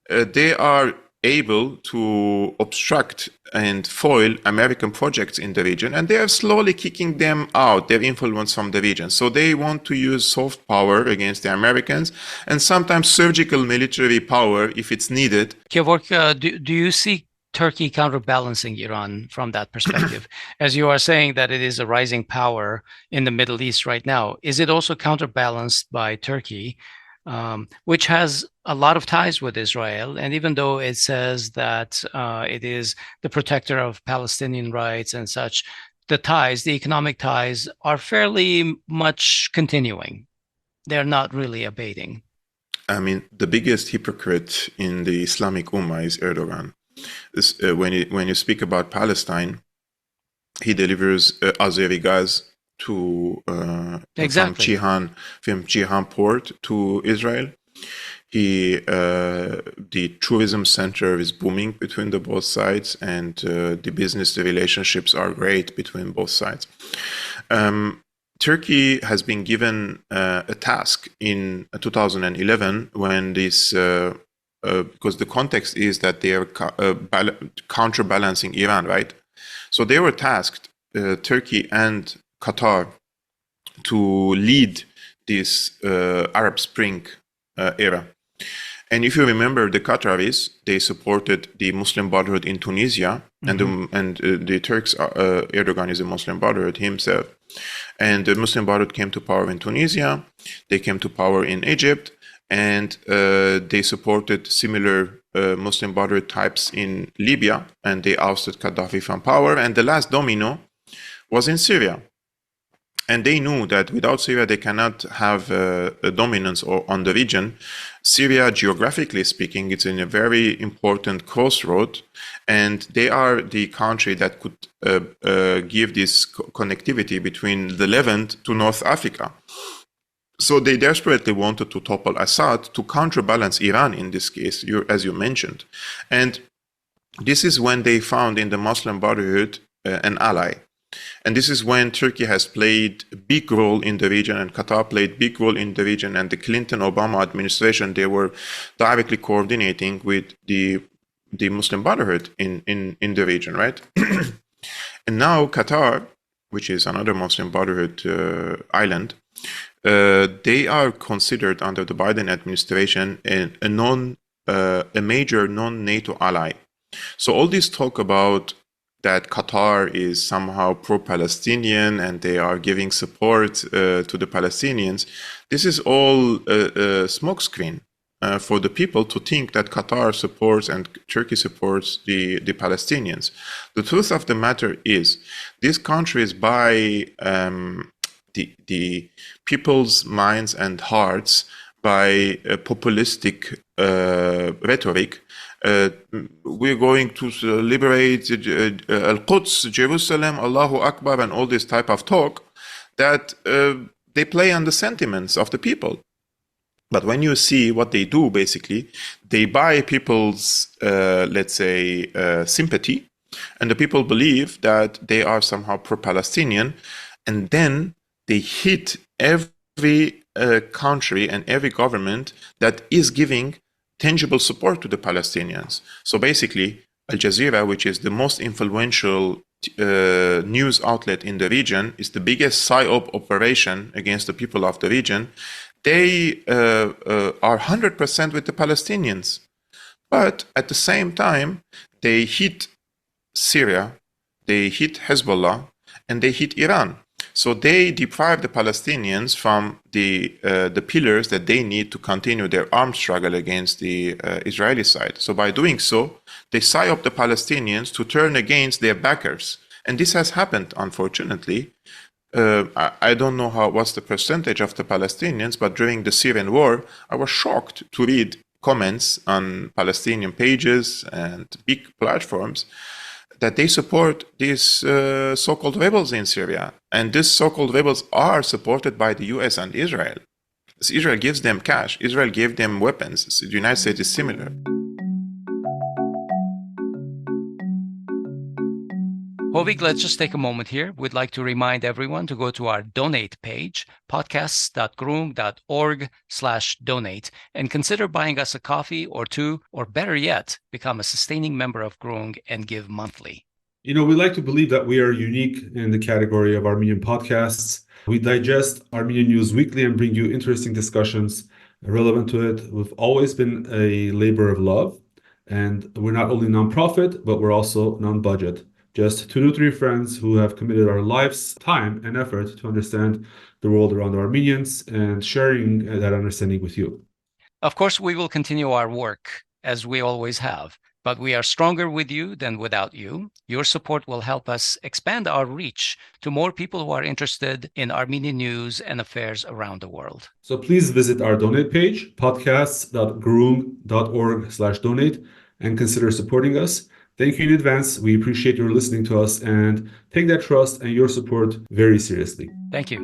C: they are able to obstruct and foil American projects in the region, and they are slowly kicking them out, their influence from the region. So they want to use soft power against the Americans, and sometimes surgical military power if it's needed.
A: Kevork, do you see Turkey counterbalancing Iran from that perspective? As you are saying that it is a rising power in the Middle East right now, is it also counterbalanced by Turkey, which has a lot of ties with Israel? And even though it says that it is the protector of Palestinian rights and such, the ties, the economic ties, are fairly much continuing. They're not really abating.
C: I mean, the biggest hypocrite in the Islamic Ummah is Erdogan. When you speak about Palestine, he delivers Azeri gas to
A: Exactly.
C: from Cihan port to Israel. The tourism center is booming between the both sides, and the business relationships are great between both sides. Turkey has been given a task in 2011 when this, because the context is that they are counterbalancing Iran, right? So they were tasked, Turkey and Qatar, to lead this Arab Spring era. And if you remember, the Qataris, they supported the Muslim Brotherhood in Tunisia, and the Turks, Erdogan is a Muslim Brotherhood himself. And the Muslim Brotherhood came to power in Tunisia, they came to power in Egypt, and they supported similar Muslim Brotherhood types in Libya, and they ousted Gaddafi from power. And the last domino was in Syria. And they knew that without Syria, they cannot have a dominance on the region. Syria, geographically speaking, it's in a very important crossroad, and they are the country that could give this connectivity between the Levant to North Africa. So they desperately wanted to topple Assad to counterbalance Iran in this case, as you mentioned. And this is when they found in the Muslim Brotherhood an ally. And this is when Turkey has played a big role in the region, and Qatar played a big role in the region, and the Clinton-Obama administration, they were directly coordinating with the Muslim Brotherhood in the region, right? And now Qatar, which is another Muslim Brotherhood island, they are considered under the Biden administration a major non-NATO ally. So all this talk about that Qatar is somehow pro-Palestinian and they are giving support to the Palestinians, this is all a smokescreen for the people to think that Qatar supports and Turkey supports the Palestinians. The truth of the matter is, these countries buy the people's minds and hearts by populistic rhetoric. We're going to liberate Al-Quds, Jerusalem, Allahu Akbar, and all this type of talk that they play on the sentiments of the people. But when you see what they do, basically, they buy people's, let's say, sympathy, and the people believe that they are somehow pro-Palestinian, and then they hit every country and every government that is giving tangible support to the Palestinians. So basically, Al Jazeera, which is the most influential news outlet in the region, is the biggest PSYOP operation against the people of the region. They are 100% with the Palestinians. But at the same time, they hit Syria, they hit Hezbollah, and they hit Iran. So they deprive the Palestinians from the pillars that they need to continue their armed struggle against the Israeli side. So by doing so, they PSYOP the Palestinians to turn against their backers. And this has happened, unfortunately. I don't know what's the percentage of the Palestinians, but during the Syrian war, I was shocked to read comments on Palestinian pages and big platforms that they support these so-called rebels in Syria. And these so-called rebels are supported by the US and Israel. So Israel gives them cash. Israel gave them weapons. So the United States is similar.
A: Hovik, let's just take a moment here. We'd like to remind everyone to go to our donate page, podcasts.groong.org/donate, and consider buying us a coffee or two, or better yet, become a sustaining member of Groong and give monthly.
B: We like to believe that we are unique in the category of Armenian podcasts. We digest Armenian news weekly and bring you interesting discussions relevant to it. We've always been a labor of love, and we're not only nonprofit, but we're also non-budget. Just 2 to 3 friends who have committed our lives, time, and effort to understand the world around the Armenians and sharing that understanding with you.
A: Of course, we will continue our work as we always have, but we are stronger with you than without you. Your support will help us expand our reach to more people who are interested in Armenian news and affairs around the world.
B: So please visit our donate page, podcasts.groong.org/donate, and consider supporting us. Thank you in advance. We appreciate your listening to us and take that trust and your support very seriously.
A: Thank you.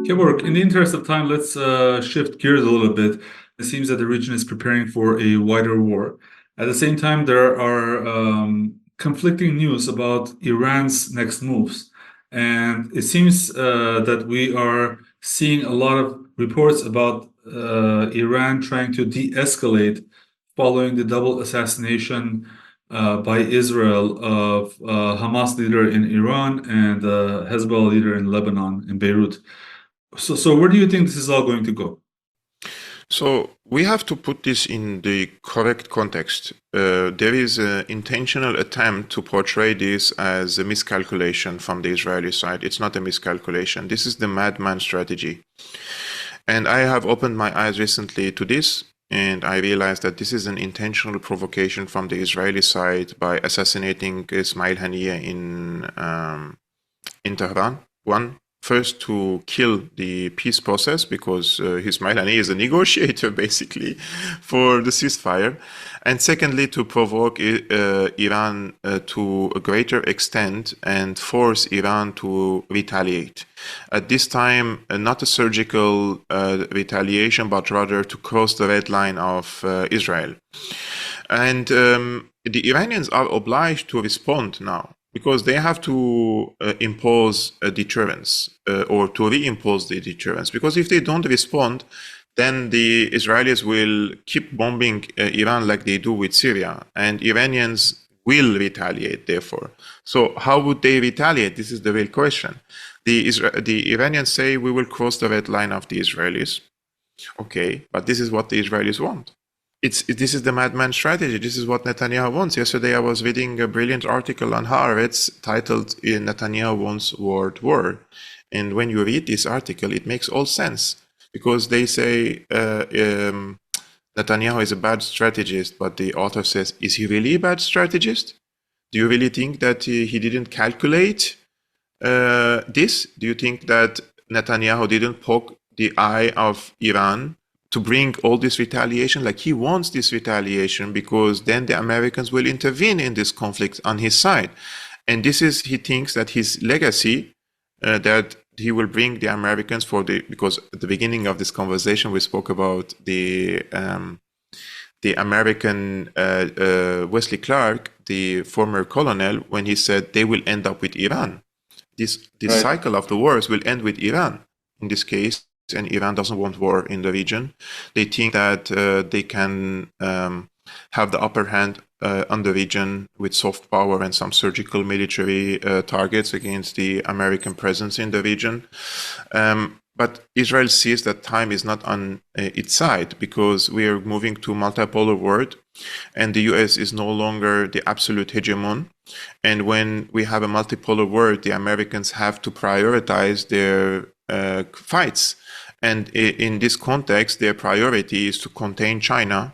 B: Kevork, in the interest of time, let's shift gears a little bit. It seems that the region is preparing for a wider war. At the same time, there are conflicting news about Iran's next moves. And it seems that we are seeing a lot of reports about Iran trying to de-escalate following the double assassination by Israel of Hamas leader in Iran and Hezbollah leader in Lebanon, in Beirut. So where do you think this is all going to go?
C: So we have to put this in the correct context. There is an intentional attempt to portray this as a miscalculation from the Israeli side. It's not a miscalculation. This is the madman strategy. And I have opened my eyes recently to this, and I realized that this is an intentional provocation from the Israeli side by assassinating Ismail Haniyeh in Tehran. First, to kill the peace process, because Ismail Haniyeh is a negotiator, basically, for the ceasefire. And secondly, to provoke Iran to a greater extent and force Iran to retaliate. At this time, not a surgical retaliation, but rather to cross the red line of Israel. And the Iranians are obliged to respond now, because they have to impose a deterrence or to reimpose the deterrence. Because if they don't respond, then the Israelis will keep bombing Iran like they do with Syria, and Iranians will retaliate, therefore. So how would they retaliate? This is the real question. The Iranians say, we will cross the red line of the Israelis. Okay, but this is what the Israelis want. This is the madman strategy. This is what Netanyahu wants. Yesterday, I was reading a brilliant article on Haaretz titled "Netanyahu Wants World War." And when you read this article, it makes all sense, because they say Netanyahu is a bad strategist, but the author says, is he really a bad strategist? Do you really think that he didn't calculate this? Do you think that Netanyahu didn't poke the eye of Iran to bring all this retaliation? Like, he wants this retaliation because then the Americans will intervene in this conflict on his side. And this is, he thinks that his legacy, that he will bring the Americans because at the beginning of this conversation, we spoke about the American Wesley Clark, the former colonel, when he said they will end up with Iran. This right. Cycle of the wars will end with Iran in this case. And Iran doesn't want war in the region. They think that they can have the upper hand on the region with soft power and some surgical military targets against the American presence in the region. But Israel sees that time is not on its side, because we are moving to a multipolar world, and the US is no longer the absolute hegemon. And when we have a multipolar world, the Americans have to prioritize their fights. And in this context, their priority is to contain China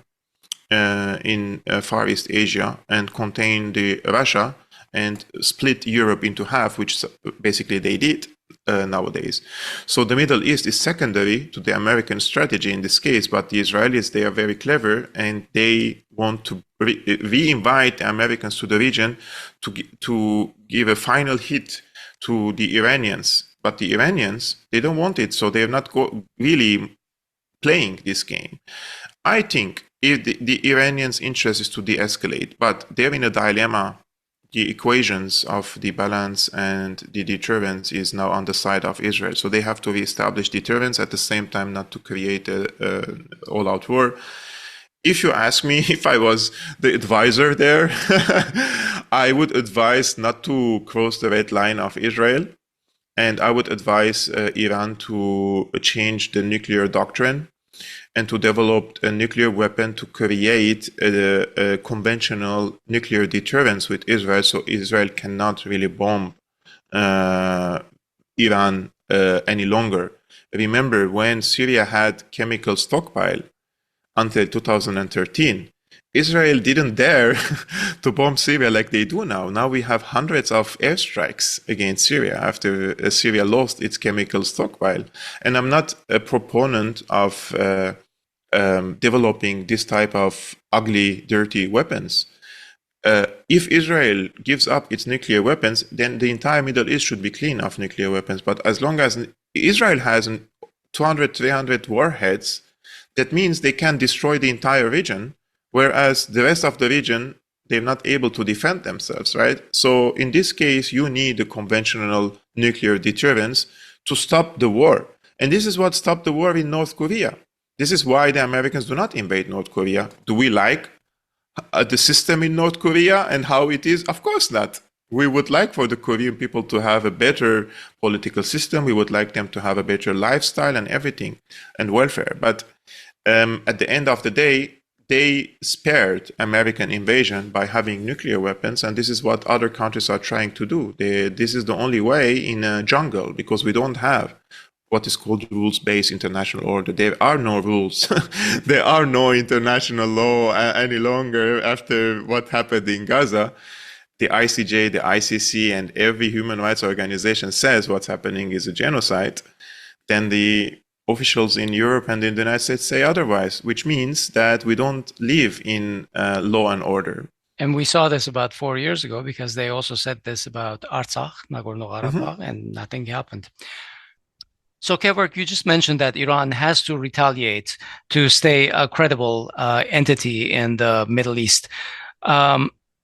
C: in Far East Asia and contain Russia and split Europe into half, which basically they did nowadays. So the Middle East is secondary to the American strategy in this case, but the Israelis, they are very clever, and they want to re-invite the Americans to the region to give a final hit to the Iranians. But the Iranians, they don't want it, so they're not really playing this game. I think if the Iranians' interest is to de-escalate, but they're in a dilemma. The equations of the balance and the deterrence is now on the side of Israel. So they have to reestablish deterrence at the same time, not to create a all-out war. If you ask me if I was the advisor there, I would advise not to cross the red line of Israel. And I would advise Iran to change the nuclear doctrine and to develop a nuclear weapon to create a conventional nuclear deterrence with Israel, so Israel cannot really bomb Iran any longer. Remember, when Syria had chemical stockpile until 2013, Israel didn't dare to bomb Syria like they do now. Now we have hundreds of airstrikes against Syria after Syria lost its chemical stockpile. And I'm not a proponent of developing this type of ugly, dirty weapons. If Israel gives up its nuclear weapons, then the entire Middle East should be clean of nuclear weapons. But as long as Israel has 200, 300 warheads, that means they can destroy the entire region, whereas the rest of the region, they're not able to defend themselves, right? So in this case, you need a conventional nuclear deterrence to stop the war. And this is what stopped the war in North Korea. This is why the Americans do not invade North Korea. Do we like the system in North Korea and how it is? Of course not. We would like for the Korean people to have a better political system. We would like them to have a better lifestyle and everything and welfare. But at the end of the day, they spared American invasion by having nuclear weapons, and this is what other countries are trying to do. This is the only way in a jungle, because we don't have what is called rules-based international order. There are no rules. There are no international law any longer after what happened in Gaza. The ICJ, the ICC, and every human rights organization says what's happening is a genocide. Then the officials in Europe and in the United States say otherwise, which means that we don't live in law and order.
A: And we saw this about 4 years ago, because they also said this about Artsakh, Nagorno-Karabakh, and nothing happened. So, Kevork, you just mentioned that Iran has to retaliate to stay a credible entity in the Middle East.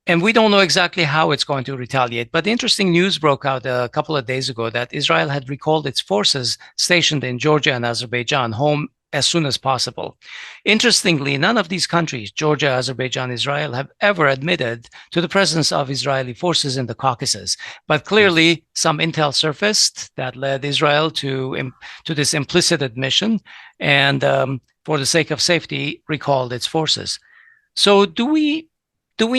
A: And we don't know exactly how it's going to retaliate. But interesting news broke out a couple of days ago that Israel had recalled its forces stationed in Georgia and Azerbaijan home as soon as possible. Interestingly, none of these countries, Georgia, Azerbaijan, Israel, have ever admitted to the presence of Israeli forces in the Caucasus. But clearly, some intel surfaced that led Israel to this implicit admission, and for the sake of safety, recalled its forces. So do we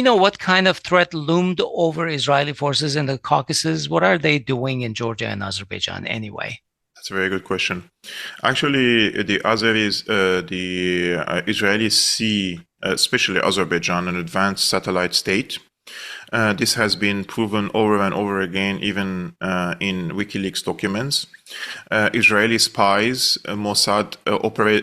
A: know what kind of threat loomed over Israeli forces in the Caucasus? What are they doing in Georgia and Azerbaijan anyway?
C: That's a very good question. Actually, the Azeris, the Israelis see, especially Azerbaijan, an advanced satellite state. This has been proven over and over again, even in WikiLeaks documents. Israeli spies, Mossad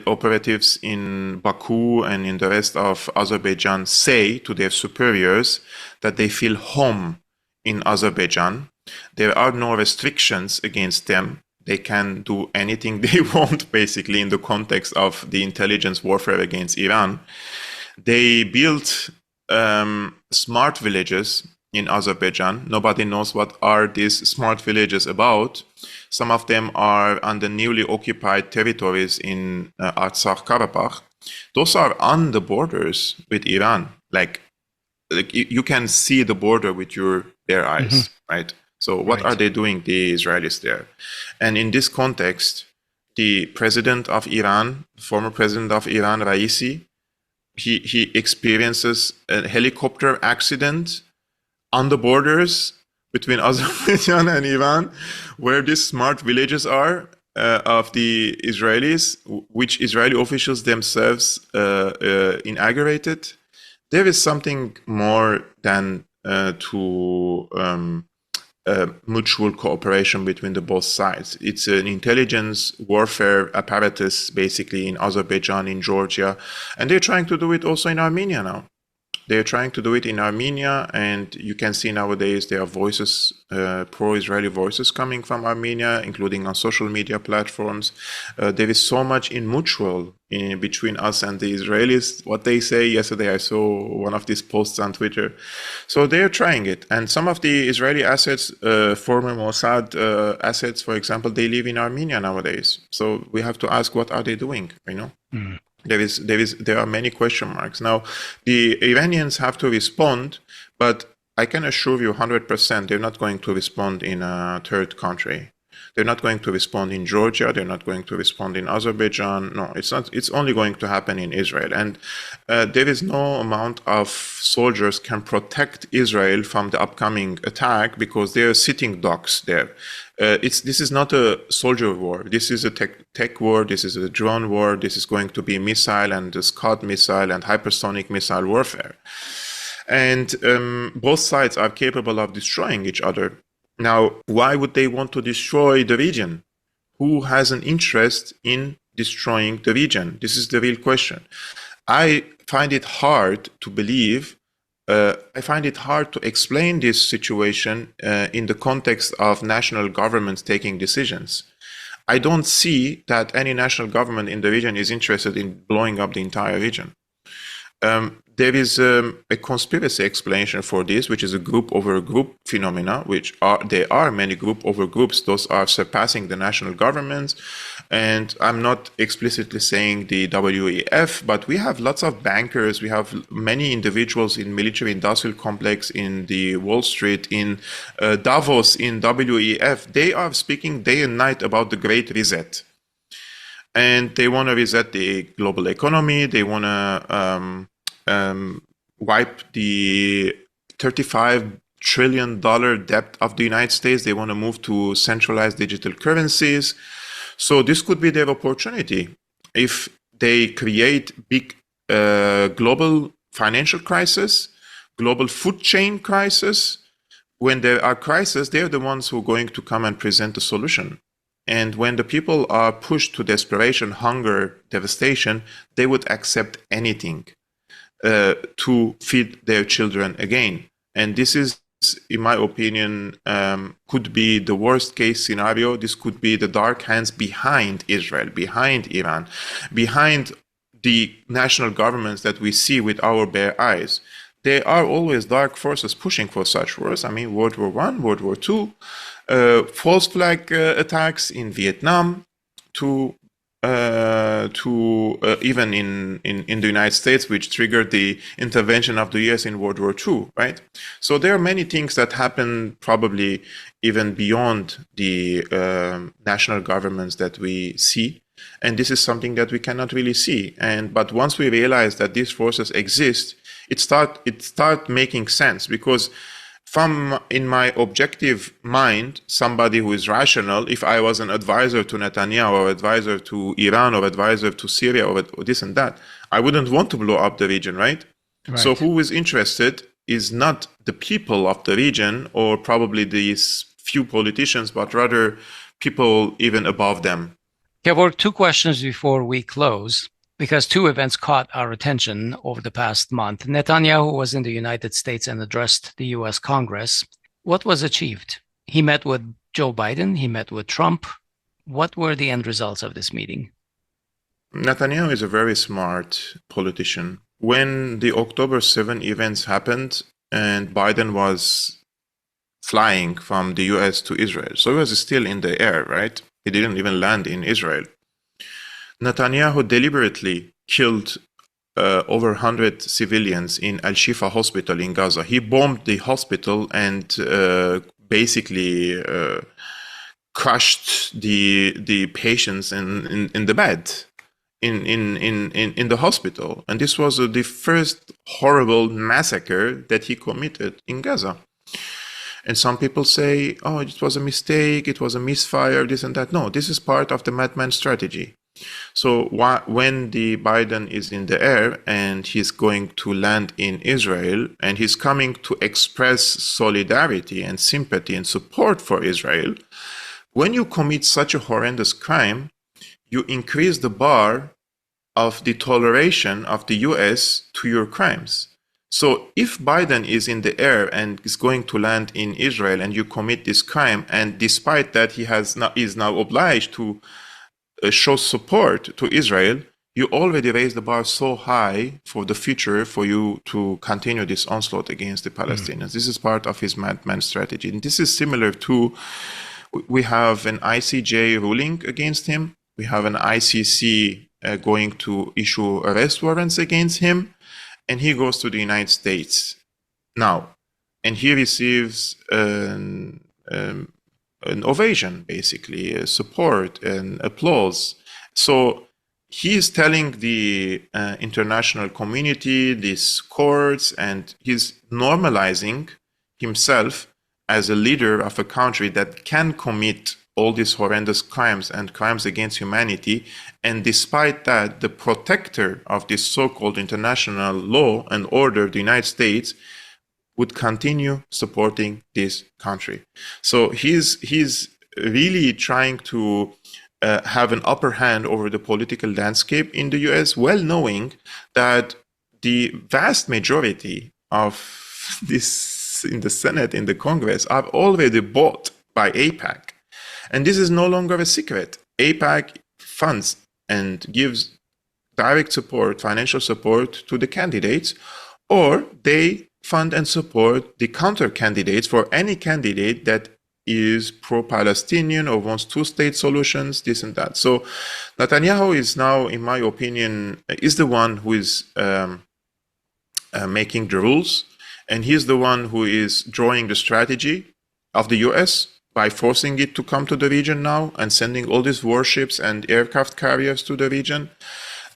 C: operatives in Baku and in the rest of Azerbaijan say to their superiors that they feel home in Azerbaijan. There are no restrictions against them. They can do anything they want, basically, in the context of the intelligence warfare against Iran. They built smart villages in Azerbaijan. Nobody knows what are these smart villages about. Some of them are on the newly occupied territories in Artsakh, Karabakh. Those are on the borders with Iran. Like you can see the border with your bare eyes, right? So what are they doing, the Israelis there? And in this context, the president of Iran, former president of Iran, Raisi, he experiences a helicopter accident on the borders between Azerbaijan and Iran, where these smart villages are of the Israelis, which Israeli officials themselves inaugurated. There is something more than mutual cooperation between the both sides. It's an intelligence warfare apparatus, basically, in Azerbaijan, in Georgia, and they're trying to do it also in Armenia now. They're trying to do it in Armenia, and you can see nowadays there are voices, pro-Israeli voices coming from Armenia, including on social media platforms. There is so much in mutual between us and the Israelis. What they say yesterday, I saw one of these posts on Twitter. So they're trying it. And some of the Israeli assets, former Mossad assets, for example, they live in Armenia nowadays. So we have to ask, what are they doing, you know? Mm. There are many question marks. Now, the Iranians have to respond, but I can assure you 100% they're not going to respond in a third country. They're not going to respond in Georgia. They're not going to respond in Azerbaijan. No, it's not. It's only going to happen in Israel. And there is no amount of soldiers can protect Israel from the upcoming attack because there are sitting ducks there. This is not a soldier war. This is a tech war. This is a drone war. This is going to be missile and Scud missile and hypersonic missile warfare. And both sides are capable of destroying each other. Now, why would they want to destroy the region? Who has an interest in destroying the region? This is the real question. I find it hard to believe. I find it hard to explain this situation in the context of national governments taking decisions. I don't see that any national government in the region is interested in blowing up the entire region. There is a conspiracy explanation for this, which is a group over group phenomena, there are many group over groups. Those are surpassing the national governments. And I'm not explicitly saying the WEF, but we have lots of bankers. We have many individuals in military industrial complex, in the Wall Street, in Davos, in WEF. They are speaking day and night about the Great Reset. And they want to reset the global economy. They want to wipe the $35 trillion debt of the United States. They want to move to centralized digital currencies. So this could be their opportunity. If they create big global financial crisis, global food chain crisis, when there are crises, they're the ones who are going to come and present a solution. And when the people are pushed to desperation, hunger, devastation, they would accept anything to feed their children again. And this is, in my opinion, could be the worst case scenario. This could be the dark hands behind Israel, behind Iran, behind the national governments that we see with our bare eyes. There are always dark forces pushing for such wars. I mean, World War I, World War II, false flag attacks in Vietnam, to even in the United States, which triggered the intervention of the US in World War II, right? So there are many things that happen probably even beyond the national governments that we see. And this is something that we cannot really see. But once we realize that these forces exist, it start making sense, because in my objective mind, somebody who is rational, if I was an advisor to Netanyahu or advisor to Iran or advisor to Syria or this and that, I wouldn't want to blow up the region, right? So who is interested is not the people of the region or probably these few politicians, but rather people even above them.
A: Kevork, two questions before we close, because two events caught our attention over the past month. Netanyahu was in the United States and addressed the US Congress. What was achieved? He met with Joe Biden, he met with Trump. What were the end results of this meeting?
C: Netanyahu is a very smart politician. When the October 7 events happened and Biden was flying from the US to Israel, so he was still in the air, right? He didn't even land in Israel. Netanyahu deliberately killed over 100 civilians in Al-Shifa hospital in Gaza. He bombed the hospital and basically crushed the patients in the bed in the hospital. And this was the first horrible massacre that he committed in Gaza. And some people say, oh, it was a mistake, it was a misfire, this and that. No, this is part of the madman strategy. So when the Biden is in the air and he's going to land in Israel and he's coming to express solidarity and sympathy and support for Israel, when you commit such a horrendous crime, you increase the bar of the toleration of the US to your crimes. So if Biden is in the air and is going to land in Israel and you commit this crime, and despite that he is now obliged to show support to Israel, you already raised the bar so high for the future for you to continue this onslaught against the Palestinians. This is part of his madman strategy. And this is similar to, we have an ICJ ruling against him. We have an ICC going to issue arrest warrants against him. And he goes to the United States now, and he receives an ovation, basically, support and applause. So he is telling the international community, these courts, and he's normalizing himself as a leader of a country that can commit all these horrendous crimes and crimes against humanity. And despite that, the protector of this so-called international law and order, the United States, would continue supporting this country. So he's really trying to have an upper hand over the political landscape in the US, well knowing that the vast majority of this in the Senate, in the Congress, are already bought by AIPAC. And this is no longer a secret. AIPAC funds and gives direct support, financial support to the candidates, or they fund and support the counter candidates for any candidate that is pro-Palestinian or wants two-state solutions, this and that. So Netanyahu is now, in my opinion, is the one who is making the rules, and he's the one who is drawing the strategy of the US by forcing it to come to the region now and sending all these warships and aircraft carriers to the region.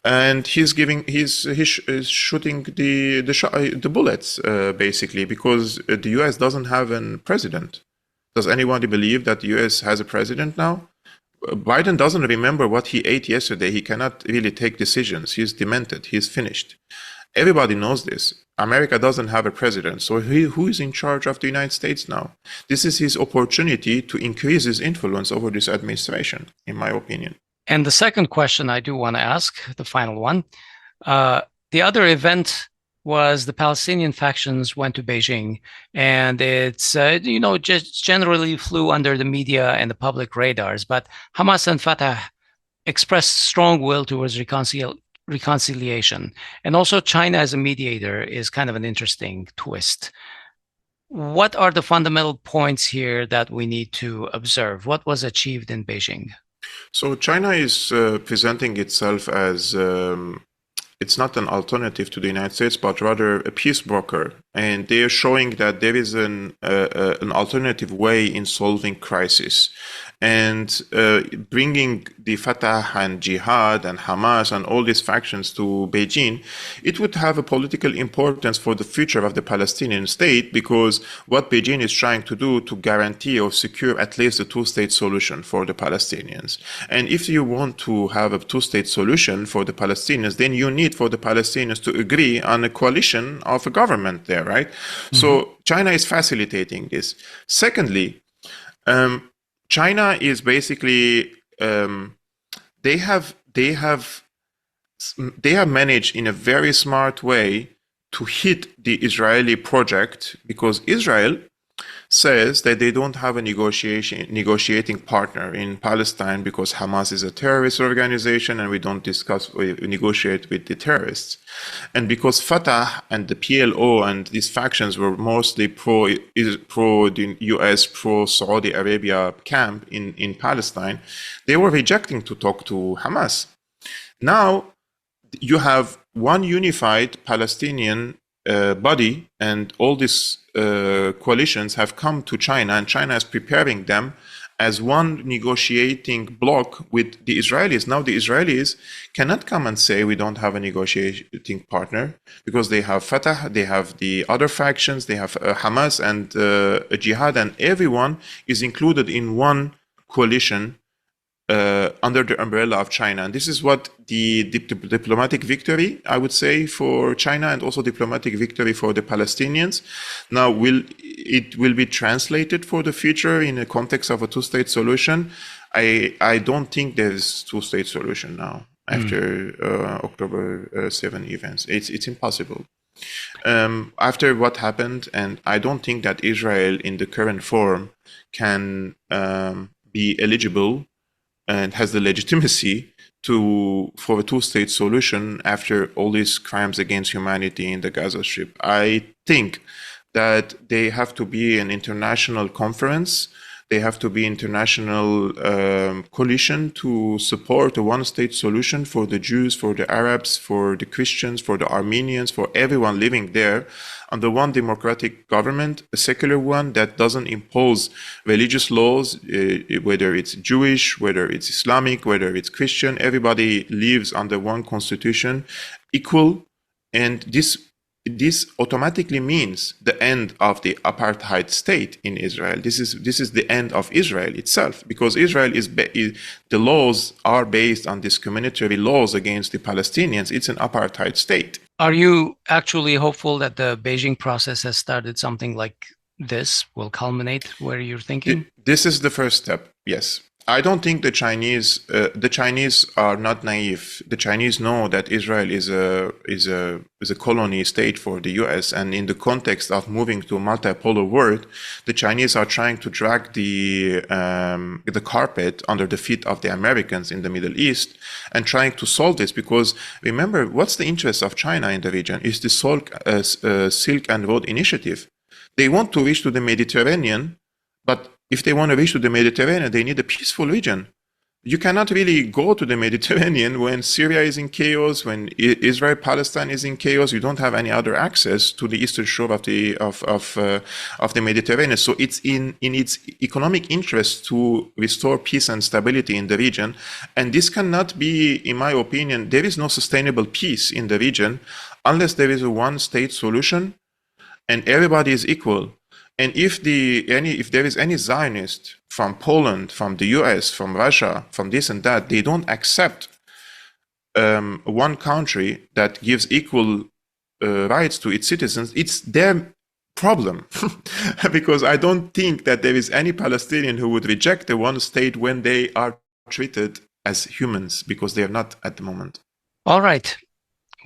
C: And he's shooting the bullets, basically, because the US doesn't have a president. Does anybody believe that the US has a president now? Biden doesn't remember what he ate yesterday. He cannot really take decisions. He's demented. He's finished. Everybody knows this. America doesn't have a president. So who is in charge of the United States now? This is his opportunity to increase his influence over this administration, in my opinion.
A: And the second question I do want to ask, the final one, the other event was the Palestinian factions went to Beijing, and it's, just generally flew under the media and the public radars. But Hamas and Fatah expressed strong will towards reconciliation. And also China as a mediator is kind of an interesting twist. What are the fundamental points here that we need to observe? What was achieved in Beijing?
C: So China is presenting itself as it's not an alternative to the United States, but rather a peace broker. And they are showing that there is an alternative way in solving crisis. And bringing the Fatah and Jihad and Hamas and all these factions to Beijing, it would have a political importance for the future of the Palestinian state, because what Beijing is trying to do to guarantee or secure at least a two-state solution for the Palestinians. And if you want to have a two-state solution for the Palestinians, then you need for the Palestinians to agree on a coalition of a government there, right? Mm-hmm. So China is facilitating this. Secondly, China is basically they have managed in a very smart way to hit the Israeli project, because Israel says that they don't have a negotiating partner in Palestine because Hamas is a terrorist organization and we don't negotiate with the terrorists. And because Fatah and the PLO and these factions were mostly pro the US, pro Saudi Arabia camp in Palestine, they were rejecting to talk to Hamas. Now you have one unified Palestinian body, and all these coalitions have come to China, and China is preparing them as one negotiating bloc with the Israelis. Now the Israelis cannot come and say we don't have a negotiating partner, because they have Fatah, they have the other factions, they have Hamas and Jihad, and everyone is included in one coalition under the umbrella of China. And this is what the diplomatic victory, I would say, for China, and also diplomatic victory for the Palestinians. Now, it will be translated for the future in the context of a two-state solution? I don't think there's two-state solution now after October 7 events. It's impossible. After what happened, and I don't think that Israel in the current form can be eligible and has the legitimacy for a two-state solution after all these crimes against humanity in the Gaza Strip. I think that they have to be an international conference. They have to be international coalition to support a one-state solution for the Jews, for the Arabs, for the Christians, for the Armenians, for everyone living there, under one democratic government, a secular one that doesn't impose religious laws, whether it's Jewish, whether it's Islamic, whether it's Christian. Everybody lives under one constitution, equal, and this automatically means the end of the apartheid state in Israel. This is the end of Israel itself, because Israel the laws are based on discriminatory laws against the Palestinians. It's an apartheid state.
A: Are you actually hopeful that the Beijing process has started something like this will culminate where you're thinking?
C: This is the first step, yes. I don't think the Chinese are not naive. The Chinese know that Israel is a colony state for the US, and in the context of moving to a multipolar world, the Chinese are trying to drag the carpet under the feet of the Americans in the Middle East and trying to solve this. Because remember, what's the interest of China in the region? Is the Silk and Road Initiative. They want to reach to the Mediterranean, but if they want to reach to the Mediterranean, they need a peaceful region. You cannot really go to the Mediterranean when Syria is in chaos, when Israel-Palestine is in chaos. You don't have any other access to the eastern shore of the Mediterranean. So it's in its economic interest to restore peace and stability in the region. And this cannot be, in my opinion, there is no sustainable peace in the region unless there is a one-state solution and everybody is equal. And if there is any Zionist from Poland, from the US, from Russia, from this and that, they don't accept one country that gives equal rights to its citizens, it's their problem. Because I don't think that there is any Palestinian who would reject the one state when they are treated as humans, because they are not at the moment.
A: All right.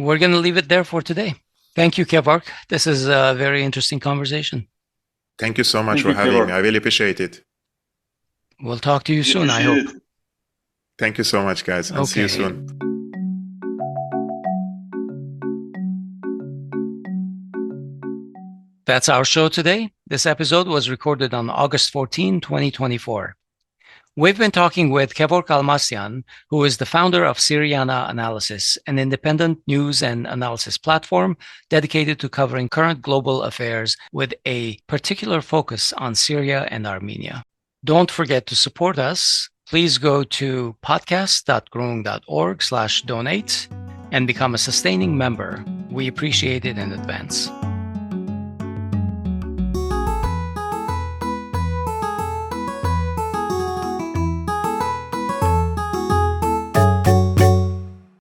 A: We're going to leave it there for today. Thank you, Kevork. This is a very interesting conversation.
C: Thank you so much for having me. I really appreciate it.
A: We'll talk to you soon, I hope.
C: Thank you so much, guys. I'll see you soon.
A: That's our show today. This episode was recorded on August 14, 2024. We've been talking with Kevork Almassian, who is the founder of Syriana Analysis, an independent news and analysis platform dedicated to covering current global affairs with a particular focus on Syria and Armenia. Don't forget to support us. Please go to podcast.groong.org/donate and become a sustaining member. We appreciate it in advance.